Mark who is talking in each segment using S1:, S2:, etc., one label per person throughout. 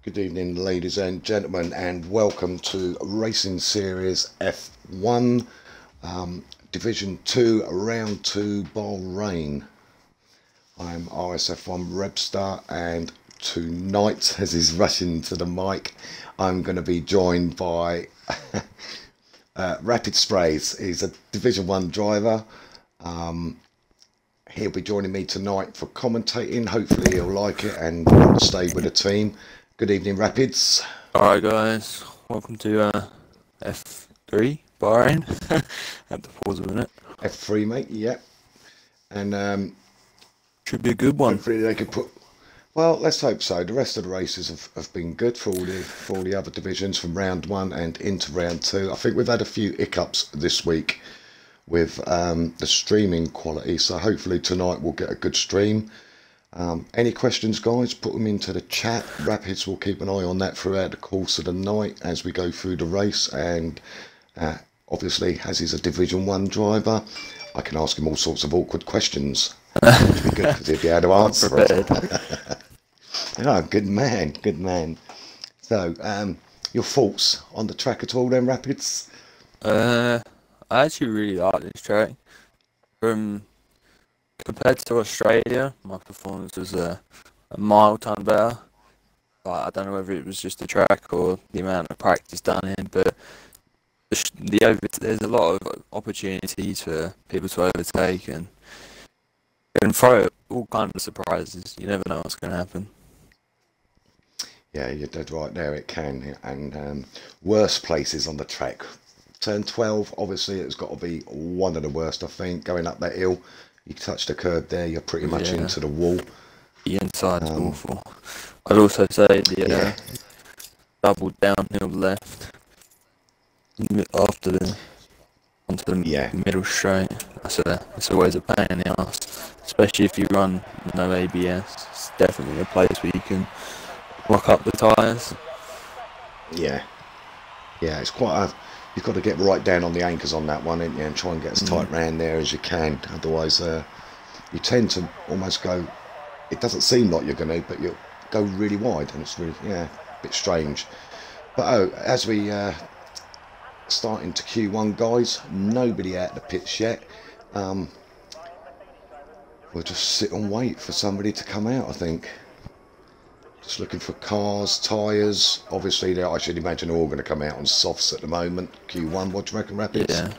S1: Good evening, ladies and gentlemen, and welcome to Racing Series F1, Division 2, Round 2, Bahrain. I'm RSF1 Rebstar, and tonight, as he's rushing to the mic, I'm going to be joined by Rapid Sprays. He's a Division 1 driver. He'll be joining me tonight for commentating. Hopefully he'll like it and want to stay with the team. Good evening, Rapids.
S2: Alright guys, welcome to F3 Bahrain. Had to pause a minute.
S1: F3, mate, yep. And
S2: should be a good one.
S1: hopefully they could put... Well, let's hope so. The rest of the races have been good for all the other divisions from round 1 and into round 2. I think we've had a few hiccups this week with the streaming quality, so hopefully tonight we'll get a good stream. Any questions, guys, put them into the chat. Rapids will keep an eye on that throughout the course of the night as we go through the race, and obviously as he's a Division 1 driver, I can ask him all sorts of awkward questions, which would be good because he'd be able to answer it. Oh, good man. So your thoughts on the track at all then, Rapids?
S2: I actually really like this track. Compared to Australia, my performance was a mile ton better. I don't know whether it was just the track or the amount of practice done in, but there's a lot of opportunities for people to overtake and throw all kinds of surprises. You never know what's going to happen.
S1: Yeah, you're dead right there, it can. And worst places on the track. Turn 12, obviously it's got to be one of the worst, I think, going up that hill. You touch the curb there, you're pretty much into the wall. The
S2: inside's awful. I'd also say the double downhill left after onto the middle straight. It's always a pain in the arse, especially if you run no ABS. It's definitely a place where you can lock up the tyres.
S1: Yeah, it's quite you've got to get right down on the anchors on that one, ain't you, and try and get as tight round there as you can. Otherwise, you tend to almost go. It doesn't seem like you're going to, but you go really wide, and it's really a bit strange. But as we start into Q1, guys, nobody out of the pits yet. We'll just sit and wait for somebody to come out, I think. Just looking for cars, tyres. Obviously, I should imagine they're all going to come out on softs at the moment. Q1, what do you reckon, Rapids?
S2: Yeah,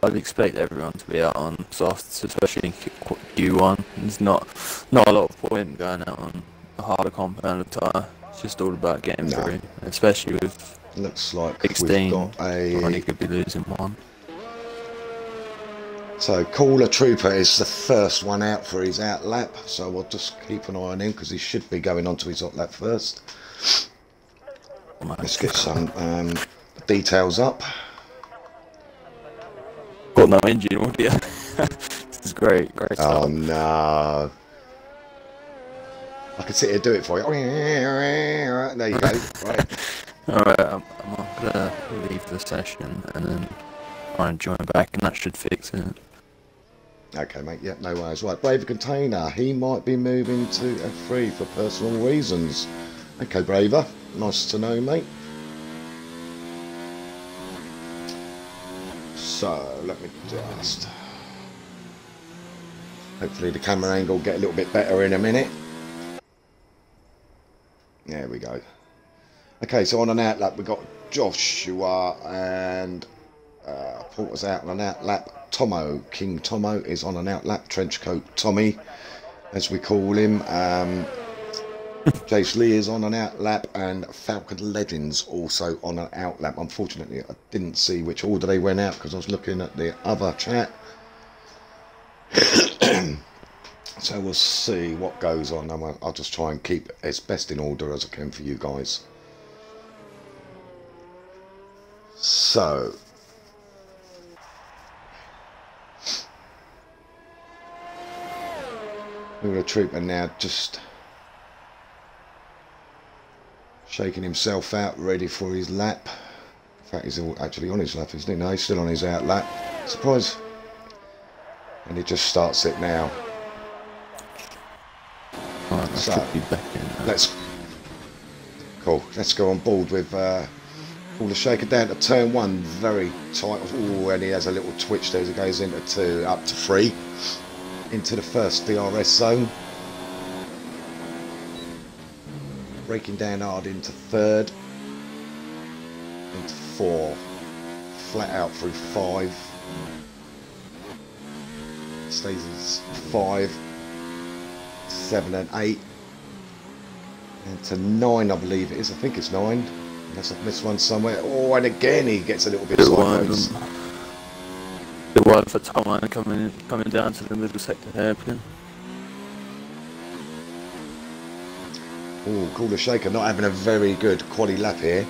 S2: I'd expect everyone to be out on softs, especially in Q1. There's not a lot of point going out on a harder compounded tyre. It's just all about getting through, especially with
S1: looks like
S2: 16.
S1: We've got
S2: Already could be losing one.
S1: So Caller Trooper is the first one out for his out lap, so we'll just keep an eye on him because he should be going on to his hot lap first. Let's get some details up.
S2: Got no engine audio. This is great start.
S1: Oh no. I can sit here and do it for you. There you go. Right.
S2: Alright, I'm gonna leave the session and then try and join back, and that should fix it.
S1: Okay, mate, yeah, no worries. Right, Braver Container, he might be moving to F3 for personal reasons. Okay, Braver, nice to know, mate. So, let me just... Hopefully the camera angle will get a little bit better in a minute. There we go. Okay, so on an out lap, we've got Joshua and Porter's out on an out lap. Tomo, King Tomo, is on an out lap. Trenchcoat Tommy, as we call him. Jace Lee is on an out lap, and Falcon Legends also on an out lap. Unfortunately, I didn't see which order they went out because I was looking at the other chat. So we'll see what goes on. I'll just try and keep it as best in order as I can for you guys. So... We've got a trooper now just shaking himself out, ready for his lap. In fact, he's actually on his lap, isn't he? No, he's still on his out lap. Surprise. And he just starts it now.
S2: Right,
S1: So, let's Cool. Let's go on board with all the shaker down to turn 1. Very tight. Oh, and he has a little twitch there as it goes into 2, up to 3. Into the first DRS zone. Braking down hard into 3rd. Into 4. Flat out through 5. Stays as 5. 7 and 8. And to 9, I believe it is. I think it's 9. Unless I've missed one somewhere. Oh, and again he gets a little bit sideways.
S2: Bit wide for Tomo coming down to the middle sector hairpin.
S1: Oh, Cooler Shaker not having a very good quali lap here.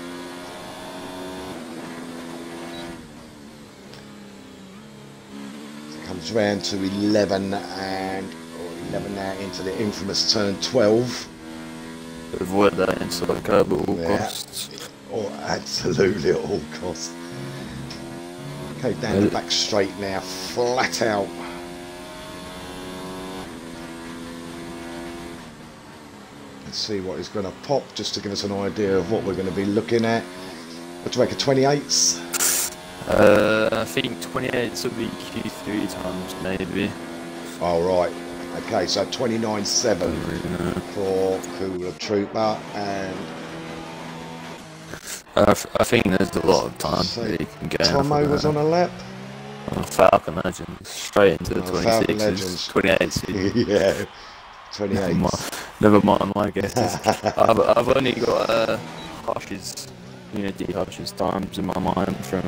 S1: So comes round to 11 and 11 now into the infamous turn 12.
S2: Avoid that inside curb at all costs.
S1: Oh, absolutely at all costs. Okay, down the back straight now, flat out. Let's see what he's going to pop, just to give us an idea of what we're going to be looking at. What do you reckon, 28s?
S2: I think 28s will be Q3 times, maybe.
S1: All right. Okay, so 29.7 for Cooler Trooper, and
S2: I think there's a lot of time that you can get.
S1: Tomo was on a lap.
S2: Falcon Legends straight into the 26s, 28s.
S1: Yeah, 28s.
S2: Never mind my guesses. I've only got Hush's, Unity Hush's times in my mind from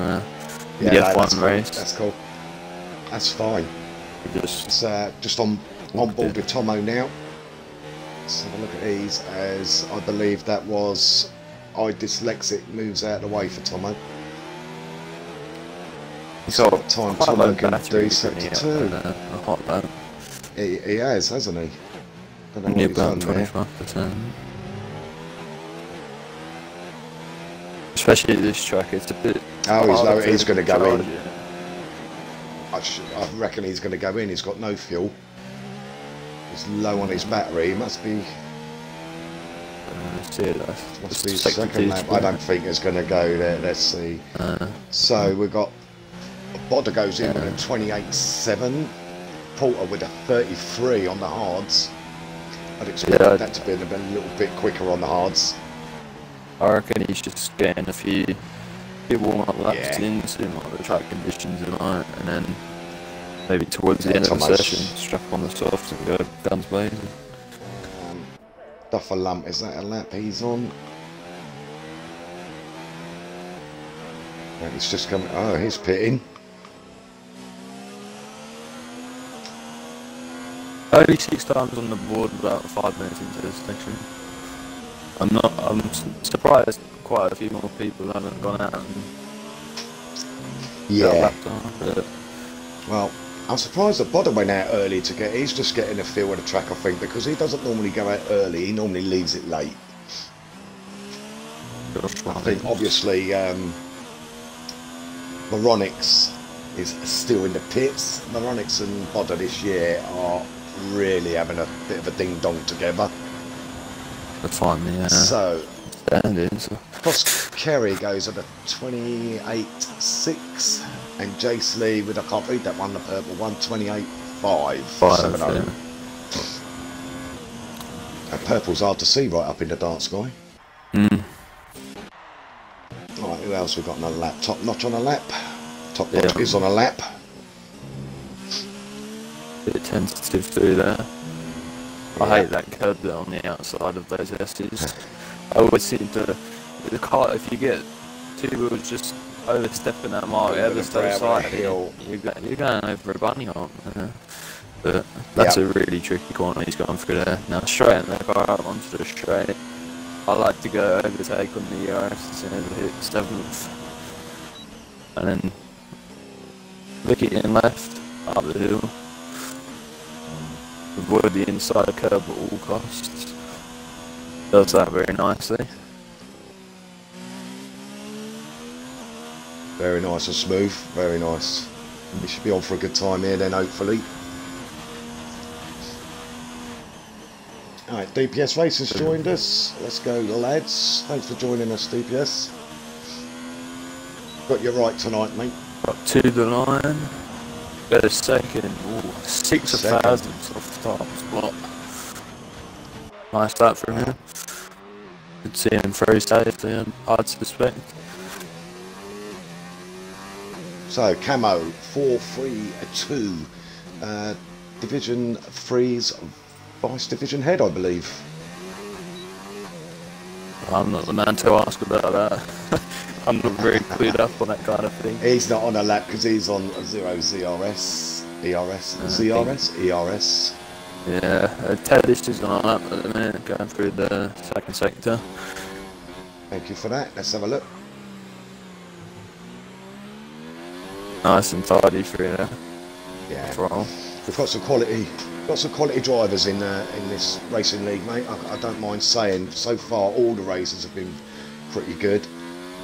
S2: the F1 race.
S1: That's cool. That's fine.
S2: Just
S1: It's just on board with Tomo now. Let's have a look at these, as I believe that was Dyslexic moves out of the way for Tomo.
S2: So
S1: time Tomo can do sector 2.
S2: A hot lap.
S1: He has, hasn't he? Don't know what he's done there.
S2: 25%. Especially this track, it's a bit.
S1: Oh, he's going to go in. I reckon he's going to go in. He's got no fuel. He's low on his battery. He must be. Must be second lap. I don't think it's going to go there. Let's see. So we've got Bodder goes in with a 28.7. Porter with a 33 on the hards. I'd expect that to be a little bit quicker on the hards.
S2: I reckon he's just getting a few warm-up laps in, seeing what the track conditions are like, and then maybe towards the end of the session, strap on the softs and go guns blazing.
S1: Duffer Lump, is that a lap he's on? He's just coming. Oh, he's pitting.
S2: Only 6 times on the board, about 5 minutes into this section. I'm surprised quite a few more people haven't gone out and got lapped on, but
S1: well, I'm surprised that Bodder went out early to get. He's just getting a feel of the track, I think, because he doesn't normally go out early. He normally leaves it late. I think obviously Moronics is still in the pits. Moronics and Bodder this year are really having a bit of a ding dong together.
S2: That's fine, yeah.
S1: So
S2: standards.
S1: Cross Kerry goes at a 28.6, and Jace Lee with, I can't read that one, the purple one, 28.5. And purple's hard to see right up in the dark sky. Right, who else we got on a lap? Top Notch on a lap. Top Notch is on a lap.
S2: Bit tentative through there. I hate that curb there on the outside of those S's. I always seem to, the car, if you get two wheels just overstepping that mark ever so slightly, you're going over a bunny hop. But that's a really tricky corner he's gone through there. Now straighten the car out onto the straight. I like to go overtake on the ERS as soon as I hit 7th. And then look it in left, up the hill. Avoid the inside curb at all costs. Does that very nicely.
S1: Very nice and smooth, very nice. We should be on for a good time here then, hopefully. Alright, DPS Race has joined us. Let's go, lads. Thanks for joining us, DPS. Got you right tonight, mate.
S2: Got to the line. Got a second. Ooh, 6 thousandths off the top spot. Nice start from him. Could see him very safely, I'd suspect.
S1: So, Camo, 4-3-2. Division 3's Vice Division Head, I believe.
S2: I'm not the man to ask about that. I'm not very clued up on that kind of thing.
S1: He's not on a lap because he's on 0 ZRS, ERS, ZRS, ERS.
S2: Yeah, Tedish is on a lap at the minute, going through the second sector.
S1: Thank you for that. Let's have a look.
S2: Nice and tidy through there.
S1: Yeah. We've got some quality drivers in this racing league, mate. I don't mind saying. So far, all the races have been pretty good.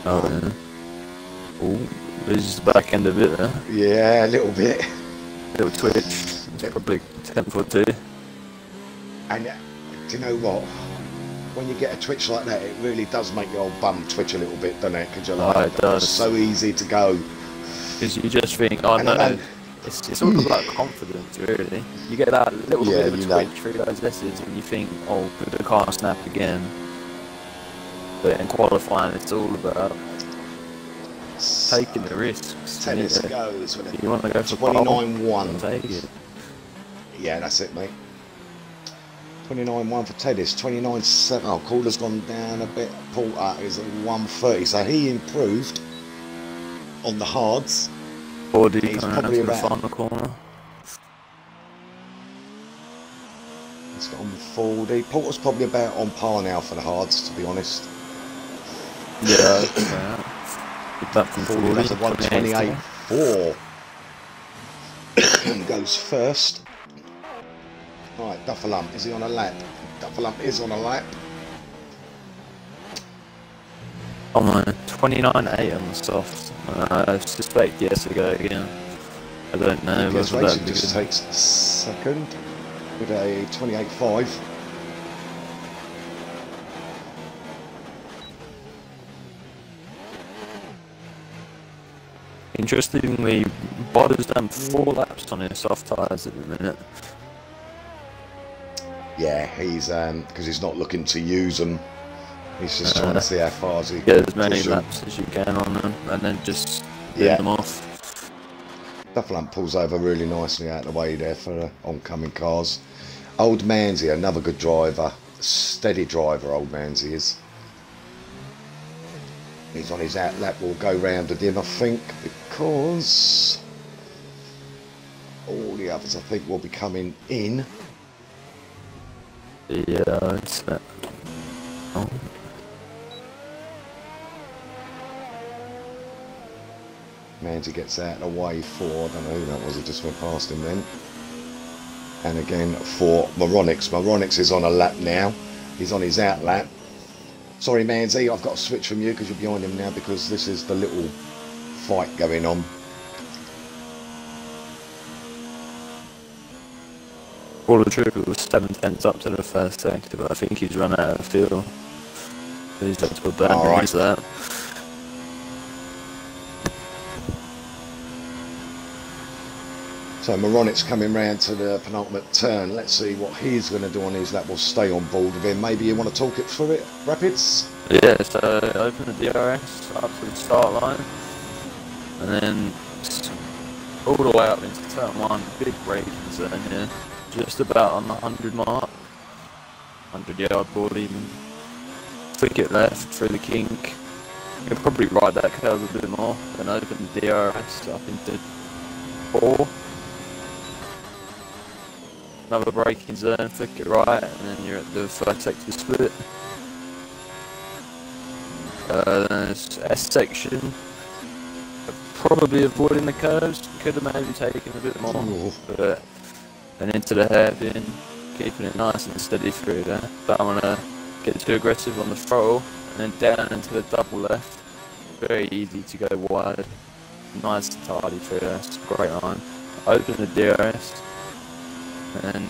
S2: Oh yeah. Ooh, this is the back end of it there.
S1: Yeah, a little bit.
S2: Little twitch. It's probably 10th or 2.
S1: And do you know what? When you get a twitch like that, it really does make your old bum twitch a little bit, doesn't it? Because you're like,
S2: it does.
S1: It's so easy to go.
S2: Because you just think, oh no. It's all about confidence, really. You get that little bit of a twitch through those lessons and you think, oh, could the car snap again? But in qualifying, it's all about taking the risks.
S1: Tennis goes.
S2: You want to go for
S1: 29-1.
S2: Take it.
S1: Yeah, that's it, mate. 29-1 for Tennis. 29-7. Oh, Calder's gone down a bit. Porter is at 130, so he improved on the hards.
S2: 40
S1: he's
S2: coming
S1: probably
S2: up to the
S1: about
S2: final corner.
S1: He's got on 40. Porter's probably about on par now for the hards, to be honest.
S2: Yeah, back from 40.
S1: That's a 128.4. Goes first. Right, Duffalump, is he on a lap? Duffalump is on a lap.
S2: Oh my, 29.8 on the soft. I suspect yes to go again. I don't know.
S1: Yes, Racing just takes second with a 28.5.
S2: Interestingly, Botter's done 4 laps on his soft tyres at the minute.
S1: Yeah, he's because he's not looking to use them. He's just trying to see how far he
S2: get as many laps as you can on them, and then just get them off.
S1: Duffalump pulls over really nicely out of the way there for the oncoming cars. Old Manzi, another good driver, steady driver. Old Manzi is. He's on his out lap. We'll go round with him, I think, because all the others, I think, will be coming in.
S2: Yeah, it's that. Oh.
S1: Manzi gets out of the way for, I don't know who that was, he just went past him then. And again for Moronix. Moronix is on a lap now. He's on his out lap. Sorry, Manzi, I've got to switch from you because you're behind him now because this is the little fight going on.
S2: All the truth, it was 7 tenths up to the first sector, but I think he's run out of fuel. He's up to a bad news that.
S1: So Moronix coming round to the penultimate turn. Let's see what he's going to do on his lap. We'll stay on board with him. Maybe you want to talk it through it, Rapids?
S2: Yeah, so open the DRS up to the start line, and then all the way up into turn 1, big braking zone here, just about on the 100 mark, 100-yard board even. Flick it left through the kink. You'll probably ride that curve a bit more, then open the DRS up into 4. Another braking zone, flick it right, and then you're at the first sector split. Then there's S section. Probably avoiding the curves, could have maybe taken a bit more. But then into the hairpin, keeping it nice and steady through there. Don't want to get too aggressive on the throttle, and then down into the double left. Very easy to go wide. Nice and tidy through there, it's a great line. Open the DRS. And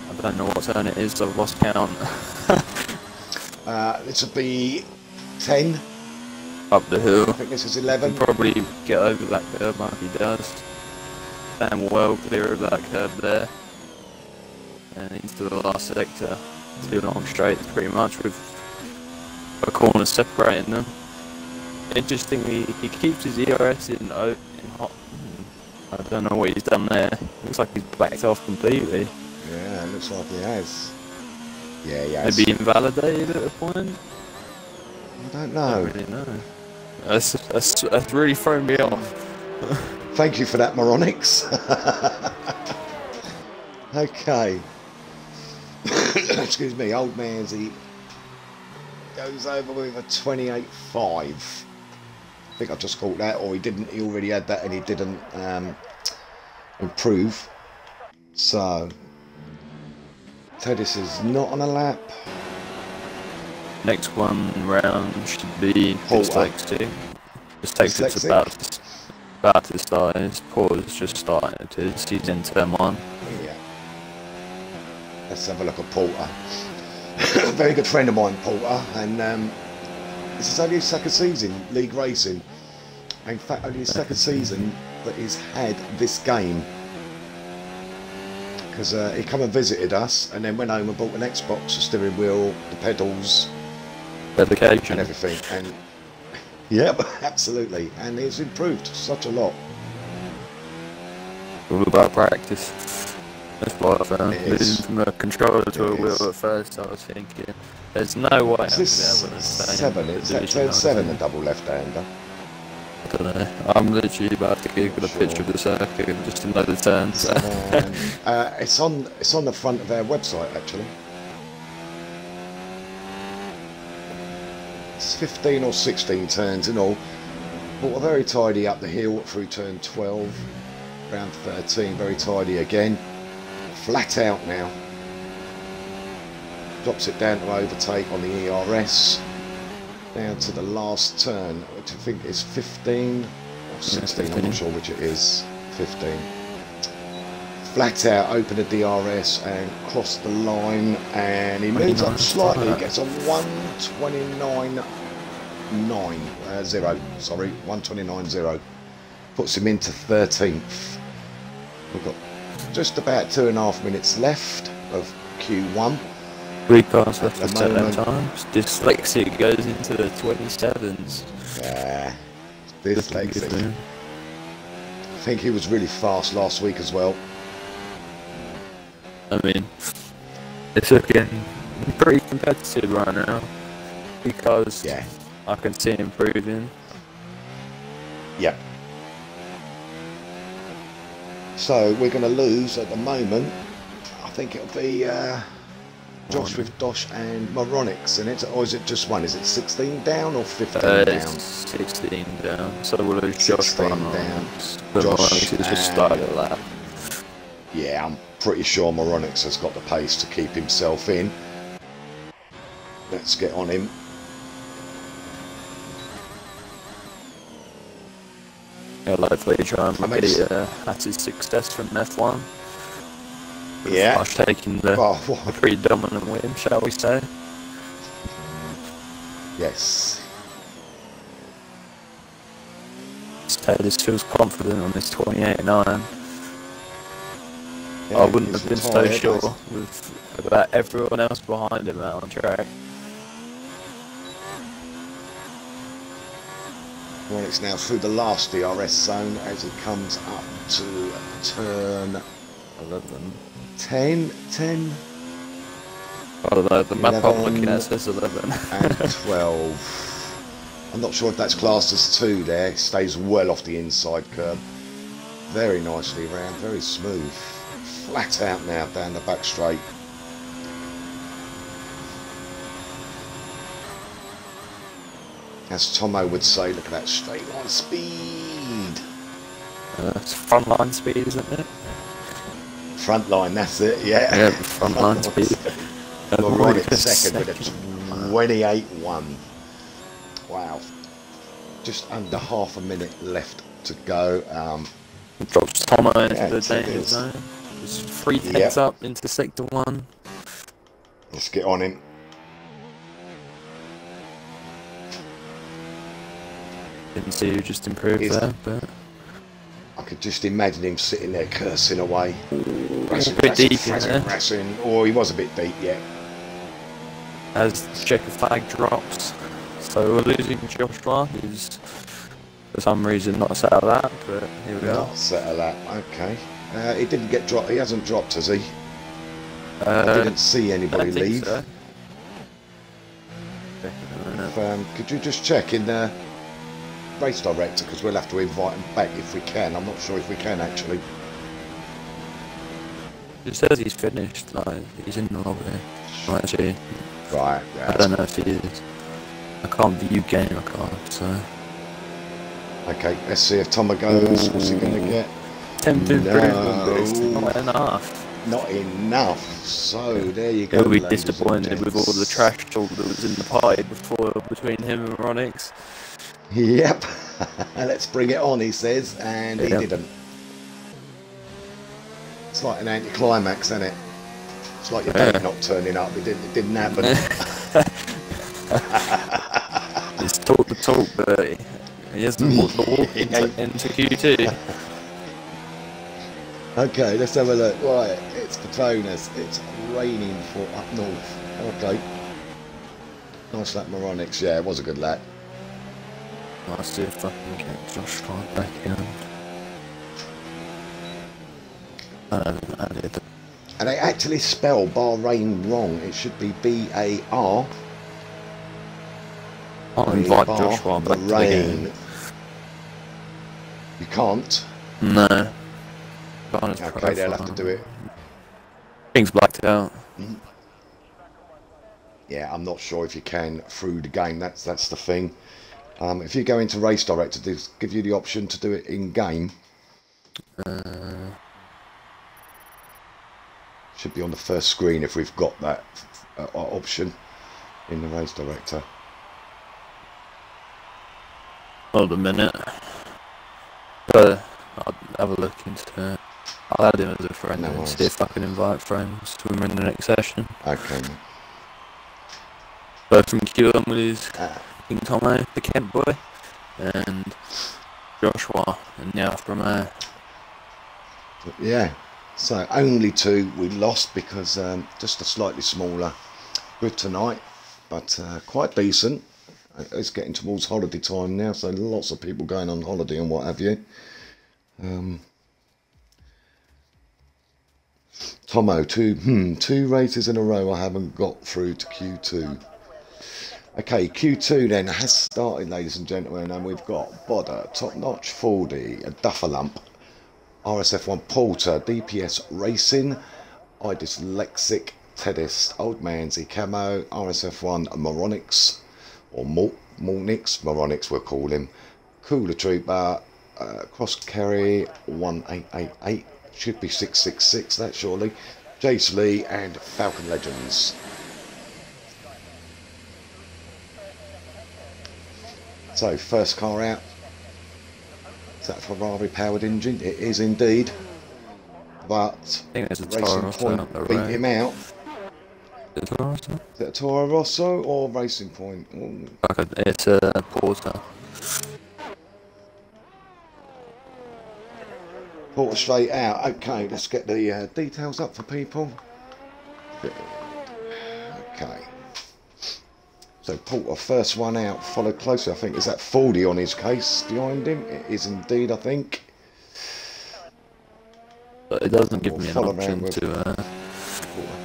S2: I don't know what turn it is, I've lost count.
S1: This would be 10.
S2: Up the hill.
S1: I think this is 11.
S2: Can probably get over that curb like he does. Damn well clear of that curb there. And into the last sector. 2 long straights pretty much with a corner separating them. Interestingly, he keeps his ERS in hot. I don't know what he's done there. Looks like he's backed off completely.
S1: Yeah, it looks like he has. Yeah, he has.
S2: Maybe invalidated at a point?
S1: I don't know.
S2: I don't really know. That's really thrown me off.
S1: Thank you for that, Moronix. Okay. Excuse me, old Manzy goes over with a 28.5. I think I just caught that, or he didn't. He already had that, and he didn't improve. So Tedis is not on a lap.
S2: Next one round should be dyslexic. Dyslexic's about to start. His pause just started. He's in turn 1.
S1: Yeah. Let's have a look at Porter. A very good friend of mine, Porter, and this is only his second season league racing. In fact, only his second season that he's had this game. Because he come and visited us, and then went home and bought an Xbox, a steering wheel, the pedals,
S2: dedication,
S1: and everything. And yep, absolutely. And he's improved such a lot.
S2: All about practice. That's what I found.
S1: Moving
S2: from a controller to a wheel at first, I was thinking, there's no way
S1: Is this
S2: I'll be able to stay
S1: 7? Is that turn 7 a double left-hander?
S2: I don't know. I'm literally about to Google a picture of the circuit just to know the turns.
S1: It's on the front of our website actually. It's 15 or 16 turns in all. But we're very tidy up the hill through turn 12, round 13, very tidy again. Flat out now. Drops it down to overtake on the ERS. Down to the last turn, which I think is 15 or 16, I'm not sure which it is. 15. Flat out, open the DRS and cross the line, and he moves up slightly, gets a 129.0, sorry, 129.0. Puts him into 13th. We've got just about 2.5 minutes left of Q1.
S2: 3 cars left to set that time. Dyslexic goes into the 27s.
S1: Yeah, Dyslexic. I think he was really fast last week as well.
S2: I mean, it's looking pretty competitive right now because I can see him improving.
S1: Yep. So we're going to lose at the moment. I think it'll be Josh with Dosh and Moronix in it, or is it just one? Is it 16 down or 15 down?
S2: It's 16 down, so we'll lose Josh
S1: down.
S2: But Moronix has just started a lap.
S1: Yeah, I'm pretty sure Moronix has got the pace to keep himself in. Let's get on him.
S2: He'll hopefully try and repeat at his success from F1.
S1: Yeah.
S2: Taking the pretty dominant win, shall we say.
S1: Yes.
S2: Taylor feels confident on this 28.9.
S1: Yeah,
S2: I wouldn't have been so sure with about everyone else behind him out on track.
S1: Well, it's now through the last DRS zone as it comes up to turn
S2: 11.
S1: 10.
S2: I don't know, the map I'm looking at says 11.
S1: And 12. I'm not sure if that's classed as 2 there. It stays well off the inside curb. Very nicely round, very smooth. Flat out now down the back straight. As Tomo would say, look at that straight line speed.
S2: It's front line speed, isn't it?
S1: Front line, that's it, yeah.
S2: Yeah, front line speed.
S1: We're right at second with a 28.1. Wow. Just under half a minute left to go.
S2: Drops Tomo into the danger zone. Just 3
S1: Yep.
S2: heads up into sector 1.
S1: Let's get on him.
S2: Didn't see who just improved there, but
S1: I could just imagine him sitting there cursing away.
S2: a bit deep in there.
S1: Or he was a bit deep, yeah.
S2: As the checker flag drops. So we're losing Joshua, who's for some reason not set of that, but here we go.
S1: Not set of that, okay. He didn't get dropped, he hasn't dropped, has he? I didn't see anybody leave.
S2: So.
S1: Could you just check in the race director, because we'll have to invite him back if we can. I'm not sure if we can actually.
S2: It says he's finished, like he's in the lobby. Well, actually,
S1: Right, yeah.
S2: I don't know if he is. I can't view game record, so.
S1: Okay, let's see if Tomo goes. What's he going to get?
S2: Tempted
S1: No.
S2: improvement, but it's not enough.
S1: Not enough. So there you go.
S2: He'll be
S1: ladies and
S2: disappointed with all the
S1: gents.
S2: trash talk that was in the party before between him and Ronix.
S1: Yep. Let's bring it on, he says, and he didn't. It's like an anticlimax, isn't it? It's like your date not turning up. It didn't happen.
S2: He's talked the talk, but he hasn't walked the walk into Q2.
S1: Okay, let's have a look. Right, it's Petronas. It's raining for up north. Okay. Nice lap, Moronix. Yeah, it was a good lap.
S2: I'll see if I can get Josh Clark back in.
S1: And they actually spell Bahrain wrong. It should be B-A-R.
S2: I'll invite Joshua back to the game.
S1: You can't?
S2: No.
S1: Okay, they'll have to do it.
S2: Things blacked out.
S1: Yeah, I'm not sure if you can through the game. That's the thing. If you go into race director, they give you the option to do it in game. Should be on the first screen if we've got that option in the race director.
S2: Hold a minute. I'll have a look into it. I'll add him as a friend and see if I can invite friends when we're in the next session.
S1: Okay.
S2: But from Q1 with King Tomo, the Kent boy, and Joshua, and now from
S1: Yeah, so only 2 we lost because just a slightly smaller grid tonight, but quite decent. It's getting towards holiday time now, so lots of people going on holiday and what have you. Tomo, two races in a row I haven't got through to Q2. Okay, Q2 then has started, ladies and gentlemen, and we've got Bodder, Top Notch 40, a Dufferlamp, RSF1 Porter, DPS Racing, I Dyslexic, Tedist, Old Manzy Camo, RSF1 Moronix, or Mornix, Moronix we'll call him, Cooler Trooper, Cross Carry 1888, should be 666 that surely, Jace Lee and Falcon Legends. So first car out, is that a Ferrari powered engine? It is indeed, but
S2: I think there's a
S1: Racing Point beat him out.
S2: Is it a Toro Rosso?
S1: Is it a Toro Rosso or Racing Point? Ooh.
S2: It's a Porter.
S1: Porter straight out. Okay, let's get the details up for people. Okay. So Porter, first one out, followed closely. I think is that 40 on his case behind him. It is indeed, I think.
S2: But it doesn't give me an option to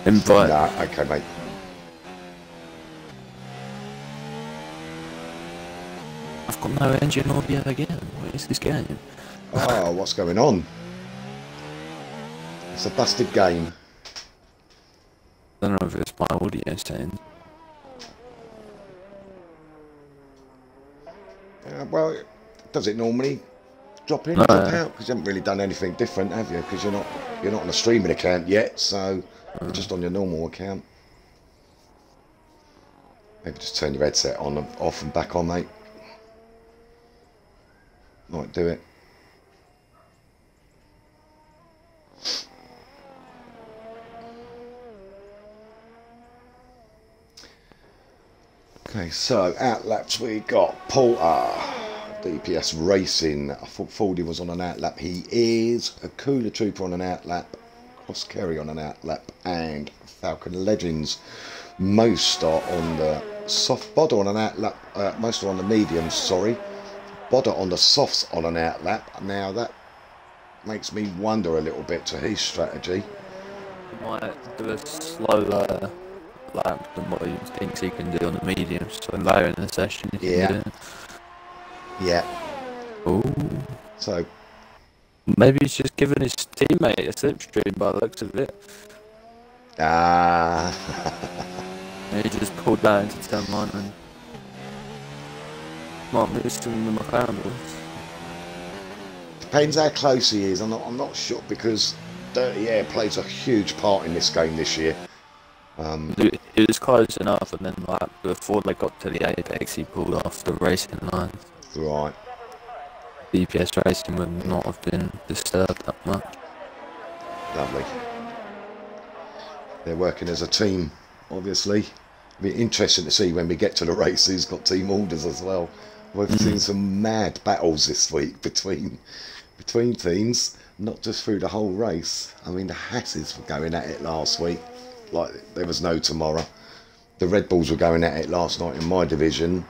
S2: invite.
S1: Nah, okay, mate.
S2: I've got no engine audio again. What is this game?
S1: Oh, what's going on? It's a busted game.
S2: I don't know if it's my audio saying.
S1: Well, does it normally drop in, drop out? Because you haven't really done anything different, have you? Because you're not on a streaming account yet, so you're just on your normal account. Maybe just turn your headset on and off and back on, mate. Might do it. Okay, so out laps we got Porter, DPS Racing. I thought Fordy was on an out lap. He is. A Cooler Trooper on an out lap. Cross Kerry on an out lap, and Falcon Legends. Most are on the soft. Bodder on an out lap. Most are on the mediums. Sorry, Bodder on the softs on an out lap. Now that makes me wonder a little bit to his strategy.
S2: He might do a slower lap than what he thinks he can do on the mediums. So later in the session, he can do it.
S1: Yeah.
S2: Ooh.
S1: So
S2: maybe he's just giving his teammate a slipstream by the looks of it. He just pulled that into turn 1 and might miss some of the McLaren boys.
S1: Depends how close he is. I'm not sure, because dirty air plays a huge part in this game this year.
S2: It was close enough, and then like before they got to the apex, he pulled off the racing line.
S1: Right.
S2: DPS racing would not have been disturbed that much.
S1: Lovely. They're working as a team, obviously. It'll be interesting to see when we get to the race who's got team orders as well. We've seen some mad battles this week between teams, not just through the whole race. I mean, the Hasses were going at it last week like there was no tomorrow. The Red Bulls were going at it last night in my division.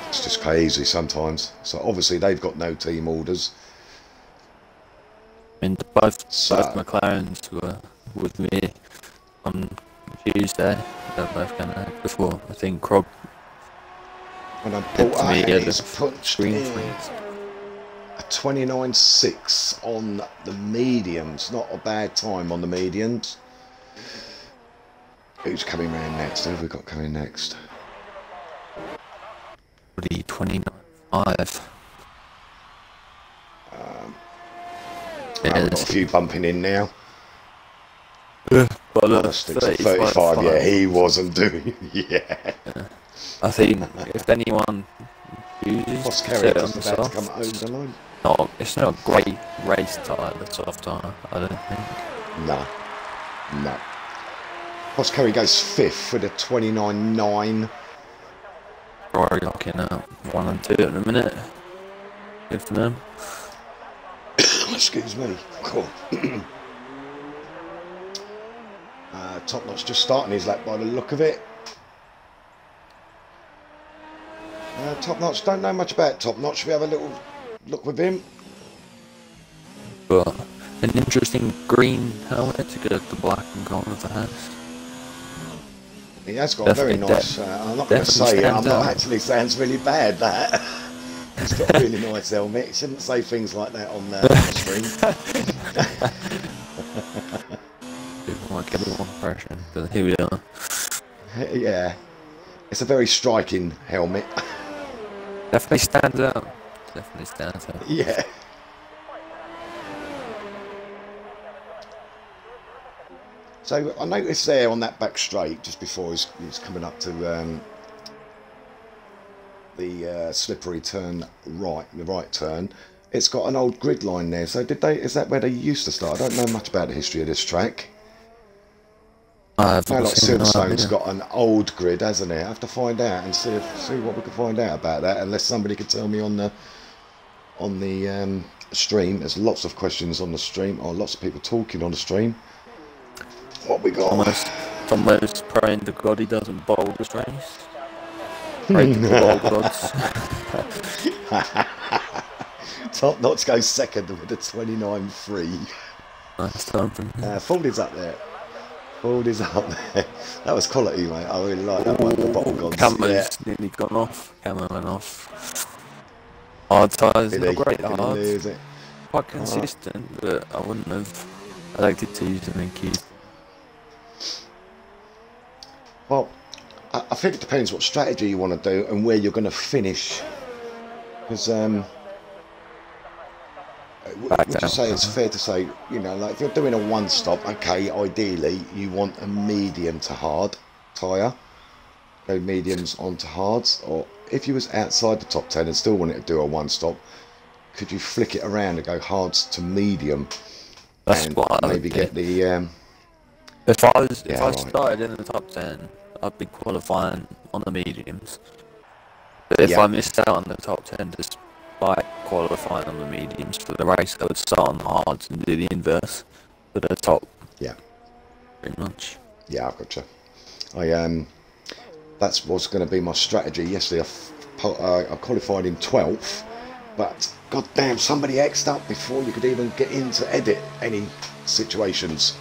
S1: It's just crazy sometimes. So obviously they've got no team orders.
S2: I mean, both McLarens were with me on Tuesday. They're both going out before. I think Krog.
S1: When I bought
S2: me
S1: he's punched in a 29.6 on the mediums. Not a bad time on the mediums. Who's coming round next? Who have we got coming next?
S2: The 29.5.
S1: We've got a few bumping in now.
S2: But
S1: Honestly, 35, yeah, he wasn't doing. Yeah.
S2: I think if anyone uses it on the soft,
S1: come over the line.
S2: It's not a great race tyre, the soft tyre, I don't think.
S1: No. Ross Curry goes 5th with a 29.9.
S2: Rory locking up 1 and 2 in a minute. Good for them.
S1: Excuse me. Cool. Top Notch just starting his lap by the look of it. Top Notch, don't know much about Top Notch. We have a little look with him.
S2: But an interesting green helmet to go with the black and gold of the house.
S1: He has got a very nice, I'm not going to say it, I'm not actually, sounds really bad that. He's got a really nice helmet. You shouldn't say things like that on the screen.
S2: People might get the wrong impression, but here we are.
S1: Yeah, it's a very striking helmet.
S2: Definitely stands out.
S1: Yeah. So I noticed there on that back straight, just before he's coming up to the slippery turn right, the right turn, it's got an old grid line there. So is that where they used to start? I don't know much about the history of this track. Like Silverstone's got an old grid, hasn't it? I have to find out and see what we can find out about that. Unless somebody could tell me on the stream. There's lots of questions on the stream, or lots of people talking on the stream. What we got?
S2: Almost praying to God he doesn't bowl this race. Pray to the bowl gods.
S1: Top Notch goes second with a 29.3.
S2: Nice time from him.
S1: Fordy's up there. Fordy's up there. That was quality, mate. I really like that one. The bottle gods.
S2: Cameron's nearly gone off. Cameron went off. Hard tyres, not great hard. Quite consistent, but I wouldn't have elected to use them in queue.
S1: Well, I think it depends what strategy you want to do and where you're going to finish. Because would you say it's fair to say, you know, like if you're doing a one stop, okay, ideally you want a medium to hard tyre, go mediums onto hards, or if you was outside the top 10 and still wanted to do a one stop, could you flick it around and go hards to medium?
S2: That's
S1: and
S2: what I
S1: maybe get the
S2: if I started in the top 10, I'd be qualifying on the mediums. But if I missed out on the top 10 despite qualifying on the mediums for the race, I would start on the hards and do the inverse for the top.
S1: Yeah.
S2: Pretty much.
S1: Yeah, I've got you. That's what's going to be my strategy. Yesterday I qualified in 12th, but goddamn, somebody X'd up before you could even get in to edit any situations.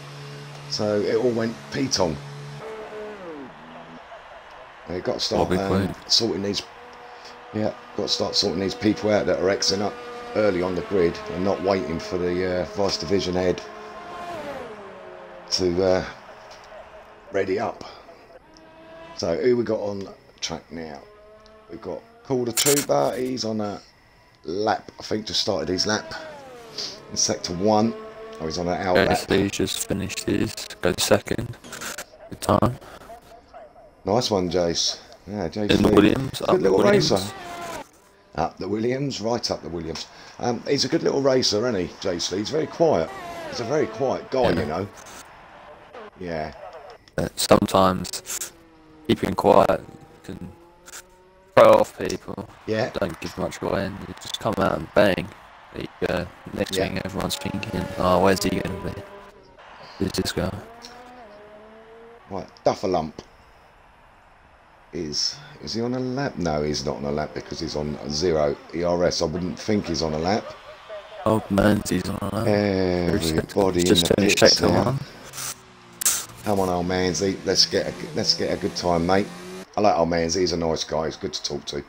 S1: So it all went P-tong. You've got to start sorting these. Yeah, got to start sorting these people out that are Xing up early on the grid and not waiting for the vice division head to ready up. So who we got on track now? We've got Calder Trooper. He's on a lap. I think just started his lap in sector 1. Oh, he's on an hour lap.
S2: He's just finished his. Goes second. Good time.
S1: Nice one, Jace. Yeah, Jace.
S2: In the Williams.
S1: Good little racer. Up the Williams, right up the Williams. He's a good little racer, isn't he, Jace Lee? He's very quiet. He's a very quiet guy, you know. Yeah.
S2: Sometimes keeping quiet can throw off people.
S1: Yeah.
S2: Don't give much away and you just come out and bang. There you go. Next thing everyone's thinking, oh, where's he going to be? Who's this guy?
S1: Right, Dufferlump. Is he on a lap? No, he's not on a lap because he's on 0 ERS. I wouldn't think he's on a lap.
S2: Oh, Manzi's on a lap.
S1: Everybody in the pits now. Come on, old Manzi. Let's get a good time, mate. I like old Manzi. He's a nice guy. He's good to talk to.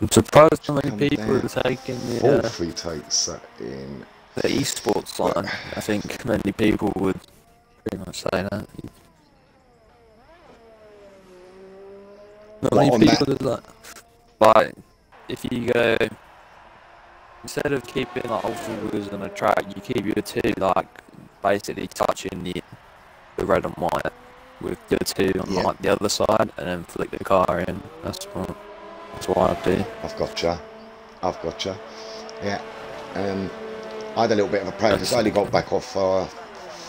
S2: I'm surprised how many people are taking the
S1: he takes that in
S2: the esports line. I think many people would pretty much say that. Not many people are like if you go instead of keeping like all four wheels on a track, you keep your two like basically touching the red and white with the two on like the other side, and then flick the car in. That's what I do.
S1: I've gotcha. Yeah. I had a little bit of a practice. I only got back off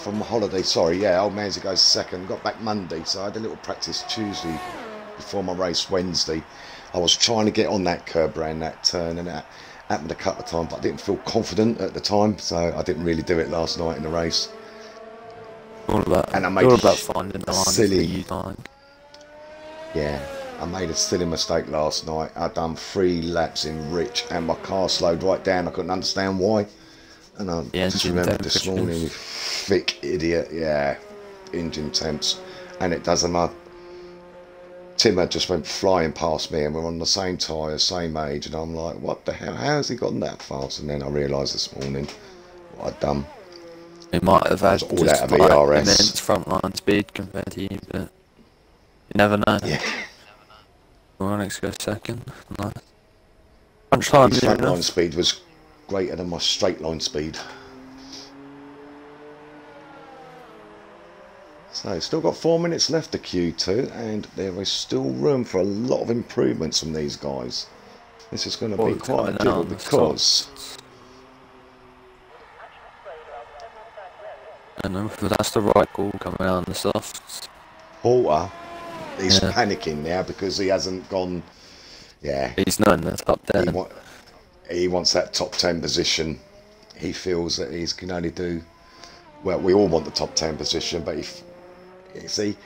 S1: from holiday. Sorry, yeah. Old Manzi goes second. Got back Monday, so I had a little practice Tuesday before my race Wednesday. I was trying to get on that curb around that turn, and that happened a couple of times, but I didn't feel confident at the time, so I didn't really do it last night in the race.
S2: All about finding the line
S1: silly.
S2: you like.
S1: Yeah. I made a silly mistake last night. I'd done 3 laps in Rich and my car slowed right down. I couldn't understand why. And I just remembered this morning, you thick idiot. Yeah, engine temps. And it doesn't. Timmer just went flying past me and we're on the same tyres, same age. And I'm like, what the hell? How has he gotten that fast? And then I realised this morning what I'd done.
S2: He might have had
S1: all out of ERS.
S2: Immense frontline speed compared to you, but you never know.
S1: Yeah.
S2: Ronix goes second. Nice. His
S1: front line speed was greater than my straight line speed. So still got 4 minutes left to Q2, and there is still room for a lot of improvements from these guys. This is going to be quite a jiggle because
S2: and that's the right call coming out on the softs.
S1: Porter. He's panicking now because he hasn't gone. Yeah,
S2: he's not in the top 10.
S1: He wants that top 10 position. He feels that he can only do. Well, we all want the top 10 position, but if you see,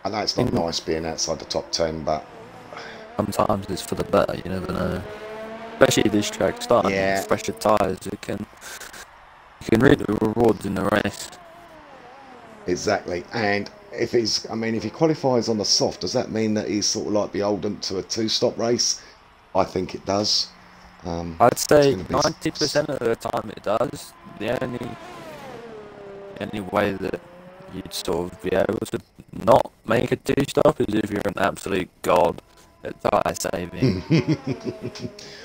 S1: I know it's not nice being outside the top 10, but
S2: sometimes it's for the better. You never know. Especially this track starting with fresher tyres, you can reap the rewards in the race.
S1: Exactly, and if he qualifies on the soft, does that mean that he's sort of like beholden to a 2-stop race? I think it does.
S2: I'd say 90% of the time it does. The only way that you'd sort of be able to not make a 2-stop is if you're an absolute god at tyre saving.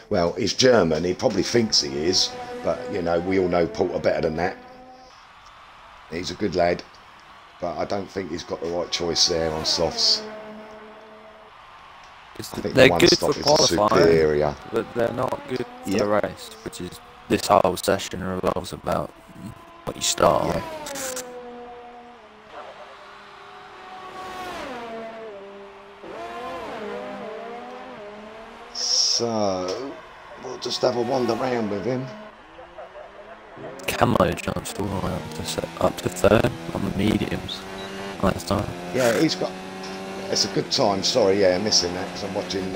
S1: Well, he's German. He probably thinks he is, but you know, we all know Porter better than that. He's a good lad. but I don't think he's got the right choice there on softs. I think
S2: They're
S1: the one
S2: good
S1: stop
S2: for
S1: is
S2: qualifying,
S1: superior.
S2: but they're not good for
S1: Yep.
S2: the race, which is this whole session revolves about what you start on.
S1: So we'll just have a wander round with him.
S2: Camo jumps all the way up to third on the mediums last time.
S1: Yeah, he's got. It's a good time. Sorry, yeah, missing that because I'm watching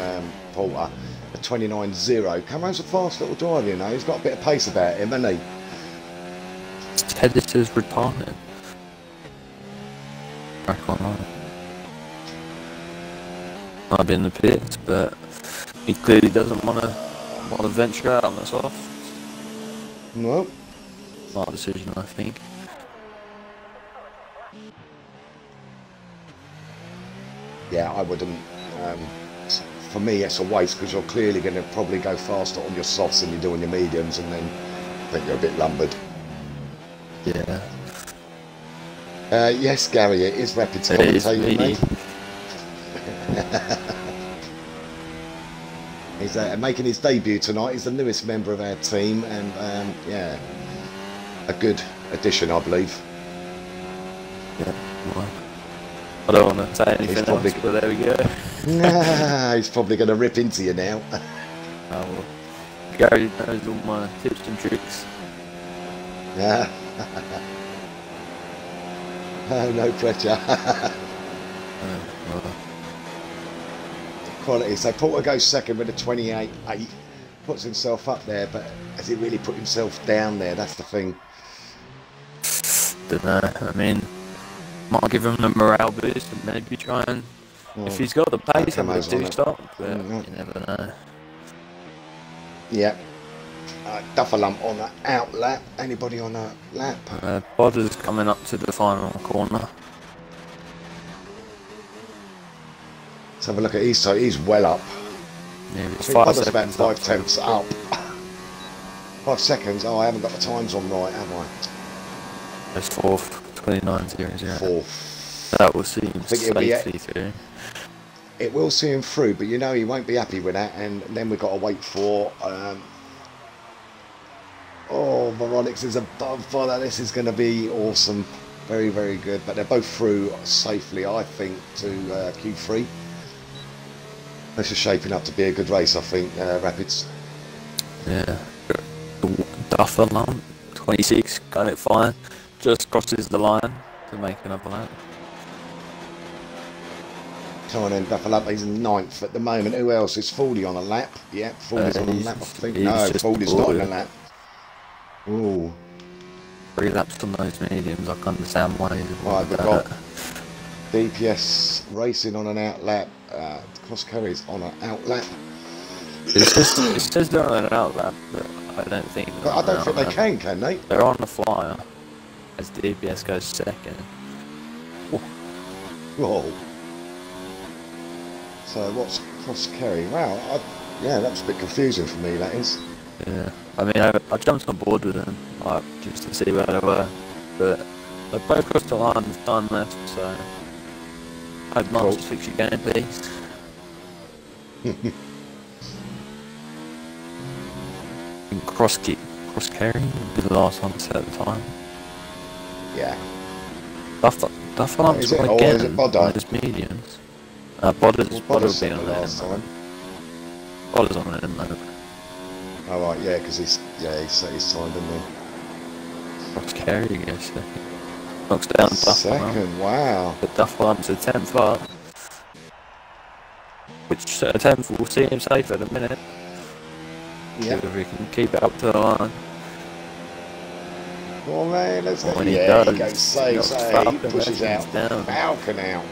S1: Porter. A 29.0. Cameron's a fast little driver, you know. He's got a bit of pace about him, hasn't he?
S2: It's headed to his retirement. Back online. Might be in the pits, but he clearly doesn't want to venture out on the soft.
S1: No.
S2: Smart decision, I think.
S1: Yeah, I wouldn't. For me, it's a waste because you're clearly going to probably go faster on your softs than you do on your mediums, and then I think you're a bit lumbered.
S2: Yeah.
S1: Yes, Gary, it is Rapids commentating, mate. He's making his debut tonight. He's the newest member of our team, and yeah, a good addition, I believe.
S2: Yeah. Well, I don't want to say anything else, but there we go.
S1: Nah, he's probably going to rip into you now.
S2: Oh, well. Gary knows all my tips and tricks.
S1: Yeah. Oh, no pressure.
S2: Well.
S1: Quality. So Porter goes second with a 28.8. Puts himself up there, but has he really put himself down there? That's the thing.
S2: Don't know. I mean, might give him the morale boost and maybe try and, if he's got the pace, have a two-stop, but you never know.
S1: Yeah. Duffer lump on that out lap. Anybody on that lap?
S2: Bodder's coming up to the final corner.
S1: Let's have a look at his. So he's well up.
S2: Yeah,
S1: I think Bodder's about 5 tenths up. 5 seconds. Oh, I haven't got the times on right, have I?
S2: That's fourth. 29.00.
S1: Fourth.
S2: That will see him safely through.
S1: It will see him through, but you know he won't be happy with that, and then we've got to wait for. Oh, Veronix is above Bodder. This is going to be awesome. Very, very good. But they're both through safely, I think, to Q3. This is shaping up to be a good race, I think, Rapids.
S2: Yeah. Duffer lump, 26, got it fine. Just crosses the line to make another lap.
S1: Come on then, Duffer Lump, he's in 9th at the moment. Who else? Is Fordy on a lap? Yeah, Fordy's on a lap, I think. No, Fordy's not on a lap. Ooh.
S2: 3 laps on those mediums, I can understand why he's
S1: right, we've got DPS racing on an out lap. Cross Carries on an out lap.
S2: It says they're on an out lap, but I don't think.
S1: But I don't think they can they?
S2: They're on the flyer as DPS goes second.
S1: Whoa. So what's Cross Carry? Wow, yeah, that's a bit confusing for me, that is.
S2: Yeah, I mean, I jumped on board with them just to see where they were, but they both crossed the line with time left, so I'd like to fix your game, please. Cross carry would be the last one to set the time.
S1: Yeah.
S2: Duffer lump's
S1: again
S2: on those mediums. Bodder's been on there last time. Bodder's on it in the
S1: Oh right, yeah, because he's set his time, didn't he?
S2: Cross carry goes second. Knocks down Duffer.
S1: Second, wow.
S2: But Duffer lump's a 10th up. Which at a 10th will see him safe at the minute.
S1: Yeah.
S2: If we can keep it up to the line.
S1: Well, man, let's go.
S2: When
S1: He goes safe, he pushes out.
S2: Down.
S1: Falcon out.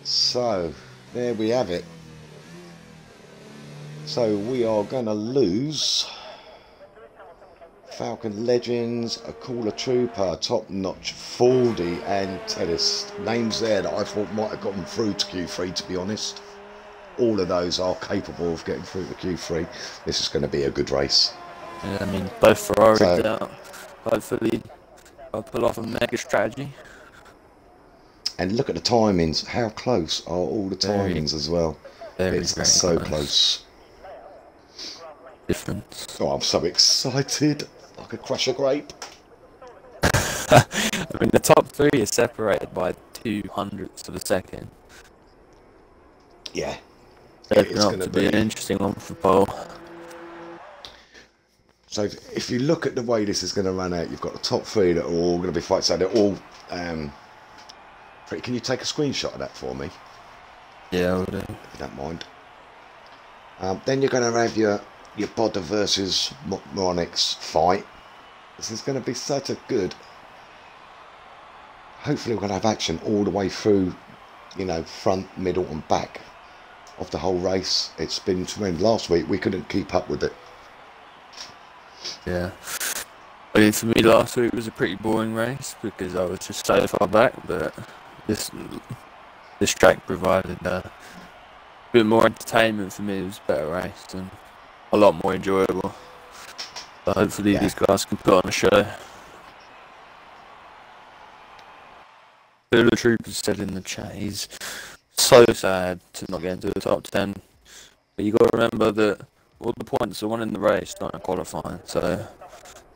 S1: So, there we have it. So, we are going to lose Falcon Legends, a Cooler Trooper, Top Notch, Fordy, and Tennis. Names there that I thought might have gotten through to Q3, to be honest. All of those are capable of getting through to Q3. This is going to be a good race.
S2: Yeah, I mean, both Ferraris out. Hopefully, I'll pull off a mega strategy.
S1: And look at the timings. How close are all the timings as well? It's
S2: Very
S1: so
S2: close. Difference.
S1: Oh, I'm so excited. I could crush a grape.
S2: I mean, the top 3 is separated by 200ths of a second.
S1: Yeah.
S2: It's going to be an interesting one for Paul.
S1: So if you look at the way this is going to run out, you've got the top 3 that are all going to be fighting. So they're all... can you take a screenshot of that for me?
S2: Yeah, I will do.
S1: If you don't mind. Then you're going to have your Bodder versus Moronix fight. This is going to be such a good... Hopefully we're going to have action all the way through, you know, front, middle and back of the whole race. It's been... last week we couldn't keep up with it.
S2: Yeah. I mean, for me last week was a pretty boring race because I was just so far back, but this track provided a bit more entertainment for me. It was a better race and a lot more enjoyable. So hopefully these guys can put on a show. The Troopers said in the chat he's so sad to not get into the top 10. But you got to remember that all the points are won in the race, not in qualifying. So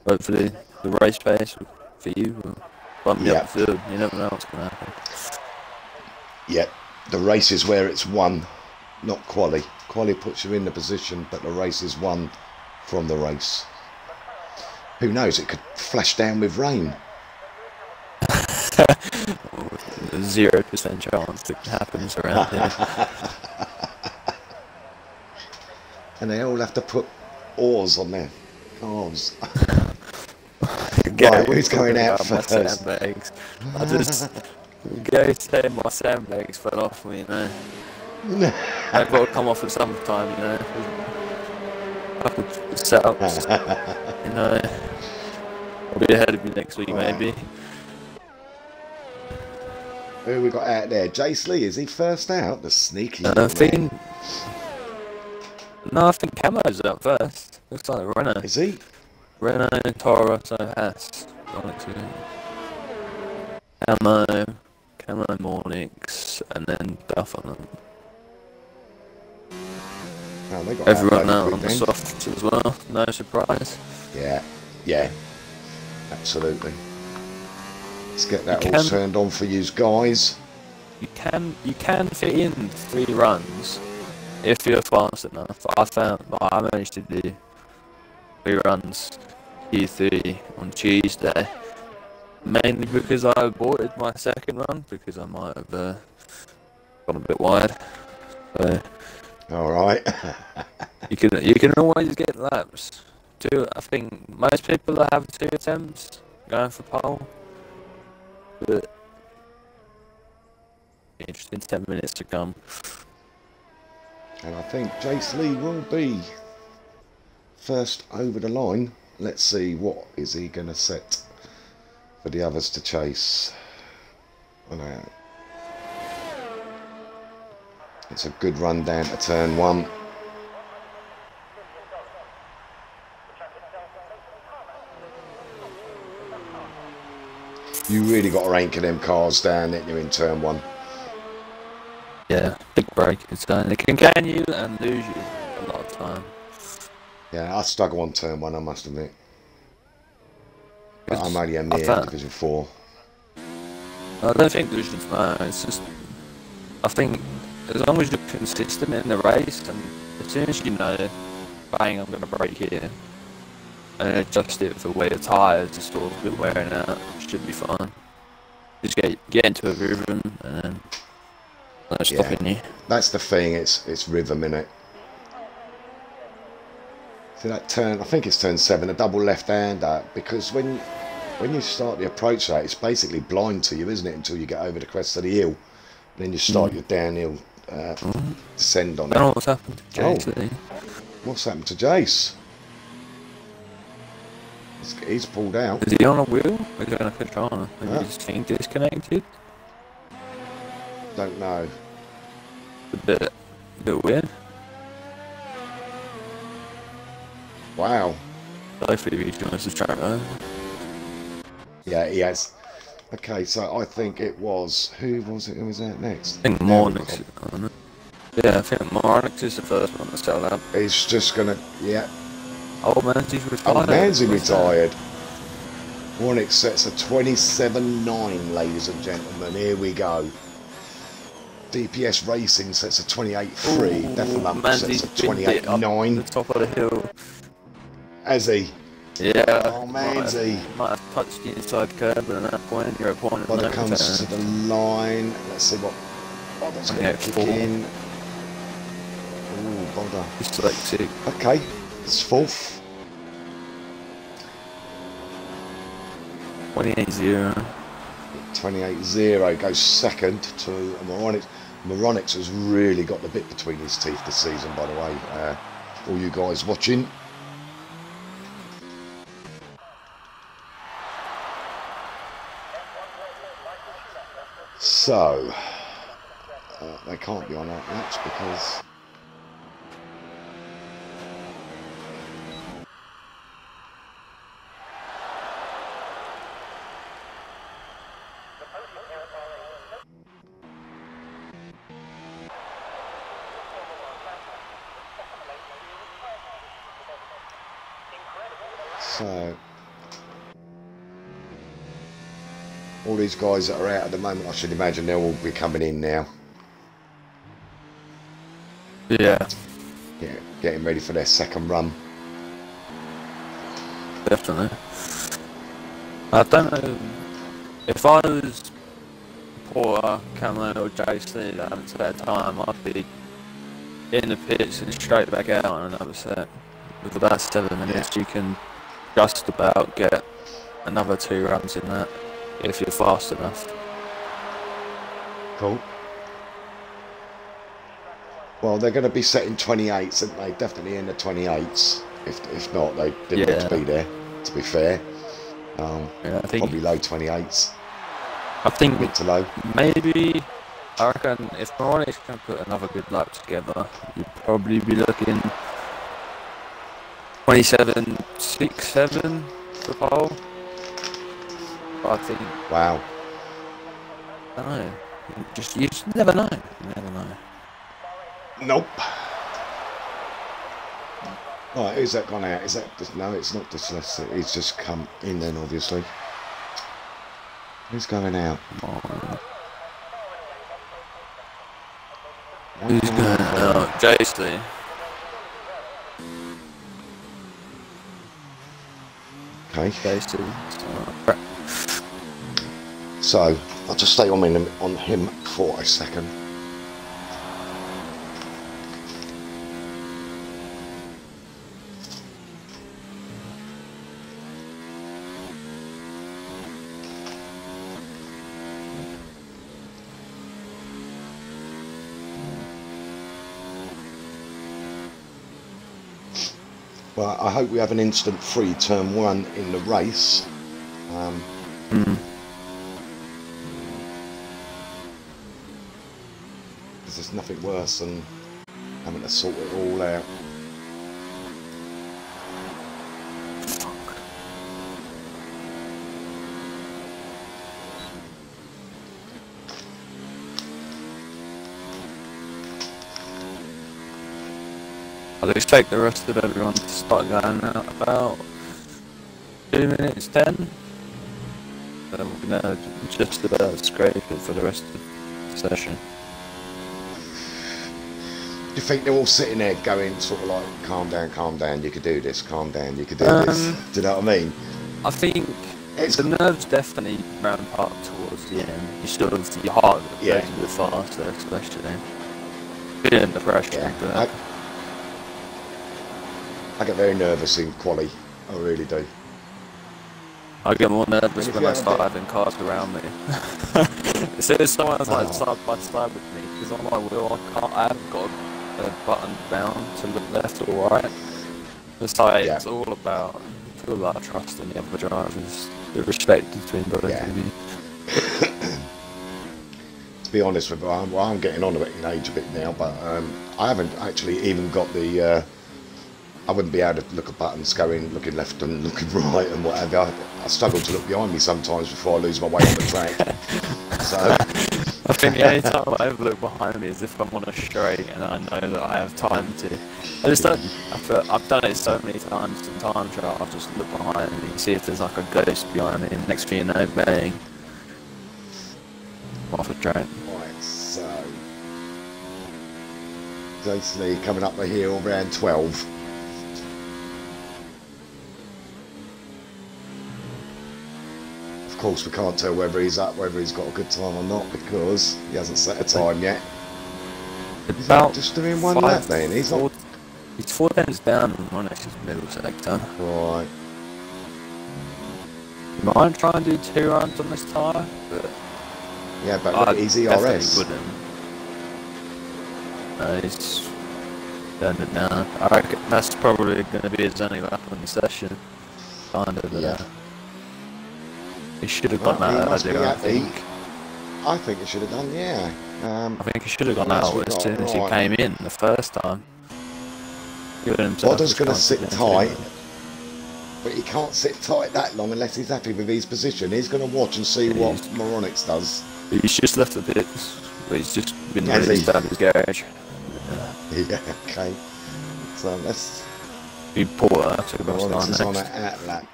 S2: hopefully the race pace for you will bump me up the field. You never know what's going to happen.
S1: Yeah, the race is where it's won, not quali. Quali puts you in the position, but the race is won from the race. Who knows, it could flash down with rain.
S2: 0% chance it happens around here.
S1: And they all have to put oars on their cars.
S2: Right,
S1: who's going out first?
S2: Sandbags. I just go saying my sandbags fell off me, you know. They've got to come off at some time, you know. I could set up, you know. I'll be ahead of you next week, maybe.
S1: Who we got out there? Jace Lee, is he first out? The sneaky
S2: I think Camo's out first. Looks like Renault.
S1: Is he?
S2: Renault, Toro, so Haas. Camo, Mornix, and then Duff on them.
S1: Oh, they got
S2: everyone out on the softs as well. No surprise.
S1: Yeah, absolutely. Let's get that all turned on for you guys.
S2: You can fit in 3 runs if you're fast enough. I managed to do 3 runs Q3 on Tuesday, mainly because I aborted my second run because I might have gone a bit wide. So
S1: all right.
S2: you can always get laps. I think most people that have 2 attempts going for pole. But interesting 10 minutes to come.
S1: And I think Jace Lee will be first over the line. Let's see, what is he going to set for the others to chase. I know. It's a good run down to turn 1. You really got to anchor them cars down, didn't you, in turn 1?
S2: Yeah, big break. They can gain you and lose you a lot of time.
S1: Yeah, I struggle on turn 1, I must admit. But I'm only a mere Division 4.
S2: I don't think Divisions matter. It's just, I think as long as you're consistent in the race, and as soon as you know, bang, I'm going to break here, and adjust it for where your tyres are sort of a bit wearing out, should be fine. Just get into a rhythm and then not stopping you.
S1: That's the thing, it's rhythm, innit? See that turn, I think it's turn 7, a double left-hander, because when you start the approach rate, it's basically blind to you, isn't it, until you get over the crest of the hill. Then you start your downhill descend on it.
S2: I don't know what's happened to Jace.
S1: What's happened to Jace? He's pulled out.
S2: Is he on a wheel? Or is he on a controller? Maybe his thing disconnected?
S1: Don't know.
S2: A bit weird.
S1: Wow.
S2: Hopefully he joins the track though.
S1: Yeah, he has. Okay, so I think it was... Who was it? Who was out next?
S2: I think
S1: Now we've got...
S2: Mornix. I don't know. Yeah, I think Mornix is the first one to sell out.
S1: He's just going to... Yeah.
S2: Oh man, he's retired.
S1: Oh, Manzi
S2: What's
S1: retired. Warnick sets a 27.9, ladies and gentlemen. Here we go. DPS Racing sets a 28.3. Deathlump sets a 28.9.
S2: The top of the hill.
S1: Has he?
S2: Yeah.
S1: Oh, Manzi.
S2: Might have touched the inside curb, but at that point, you're a point.
S1: When it comes to the line, let's see what... Oh, that's going to kick in. Ooh, bother.
S2: It's like 6.
S1: Okay, it's fourth.
S2: 28-0.
S1: 28-0 goes second to Moronics. Moronics has really got the bit between his teeth this season, by the way. All you guys watching. So, they can't be on that match because... So, all these guys that are out at the moment, I should imagine they'll all be coming in now.
S2: Yeah.
S1: Yeah, getting ready for their second run.
S2: Definitely. I don't know if I was Porter, Cameron or JC that haven't spare time, I'd be in the pits and straight back out on another set. With about 7 minutes, you can just about get another 2 runs in that if you're fast enough.
S1: Cool. Well, they're going to be setting 28s, aren't they? Definitely in the 28s. If not, they didn't have to be there, to be fair.
S2: Yeah, I think
S1: probably low 28s.
S2: I think
S1: mid to low.
S2: Maybe, I reckon if Moronics can put another good lap together, you'd probably be looking 27.6-7 for pole. But I think...
S1: Wow.
S2: I don't know. You just never know. You never know.
S1: Nope. Right, who's that gone out? Is that... No, it's not dyslexic. He's just come in then, obviously. Who's going out?
S2: Who's going out? JC.
S1: Okay.
S2: JC.
S1: So, I'll just stay on him for a second. Well, I hope we have an instant free turn 1 in the race. Because there's nothing worse than having to sort it all out.
S2: I'd expect the rest of everyone to start going out about 2 minutes 10. So we're going to just about scrape it for the rest of the session.
S1: Do you think they're all sitting there going sort of like, calm down, you could do this, calm down, you could do this? Do you know what I mean?
S2: I think the nerves definitely ramp up towards the end. You sort of, your heart goes a bit faster, especially. Feeling the pressure.
S1: Yeah. I get very nervous in quali, I really do.
S2: I get more nervous when I start having cars around me. As soon as someone's like side by side with me, because on my wheel I haven't got a button down to look left or right. It's like it's all about trust in the other drivers, the respect between both of you.
S1: To be honest with you, I'm getting on a bit in age a bit now, but I haven't actually even got the I wouldn't be able to look at buttons going, looking left and looking right and whatever. I struggle to look behind me sometimes before I lose my way on the track. So
S2: I think the only time I ever look behind me is if I'm on a straight and I know that I have time to. I just don't. I've done it so many times in time trial. I'll just look behind me, see if there's like a ghost behind me, and next thing you know, bang, off the track.
S1: right, so basically coming up the hill around 12. Of course, we can't tell whether he's up, whether he's got a good time or not, because he hasn't set a time yet. He's
S2: About
S1: just doing one lap then. He's not.
S2: He's 4 tenths down in my next middle sector.
S1: Right.
S2: Might try and do 2 runs on this tyre, but
S1: Yeah, but look, he's ERS.
S2: wouldn't. He's turned it down. I reckon that's probably going to be his only lap on the session. Kind of.
S1: Yeah.
S2: He should have gone
S1: He
S2: out
S1: must be
S2: earlier, I
S1: happy.
S2: think.
S1: I think he should have done, yeah.
S2: I think he should have gone
S1: Unless
S2: out
S1: we
S2: as
S1: got
S2: soon as he
S1: right.
S2: came in the first time. Giving himself
S1: Bodder's
S2: a
S1: going to
S2: chance
S1: sit
S2: to do
S1: tight,
S2: it.
S1: but he can't sit tight that long unless he's happy with his position. He's going to watch and see what Moronics does.
S2: He's just left the pits, but he's just been
S1: Has
S2: released
S1: he?
S2: out of his garage.
S1: Yeah, okay. So let's.
S2: He Porter took us
S1: Moronics is on
S2: next.
S1: at lap.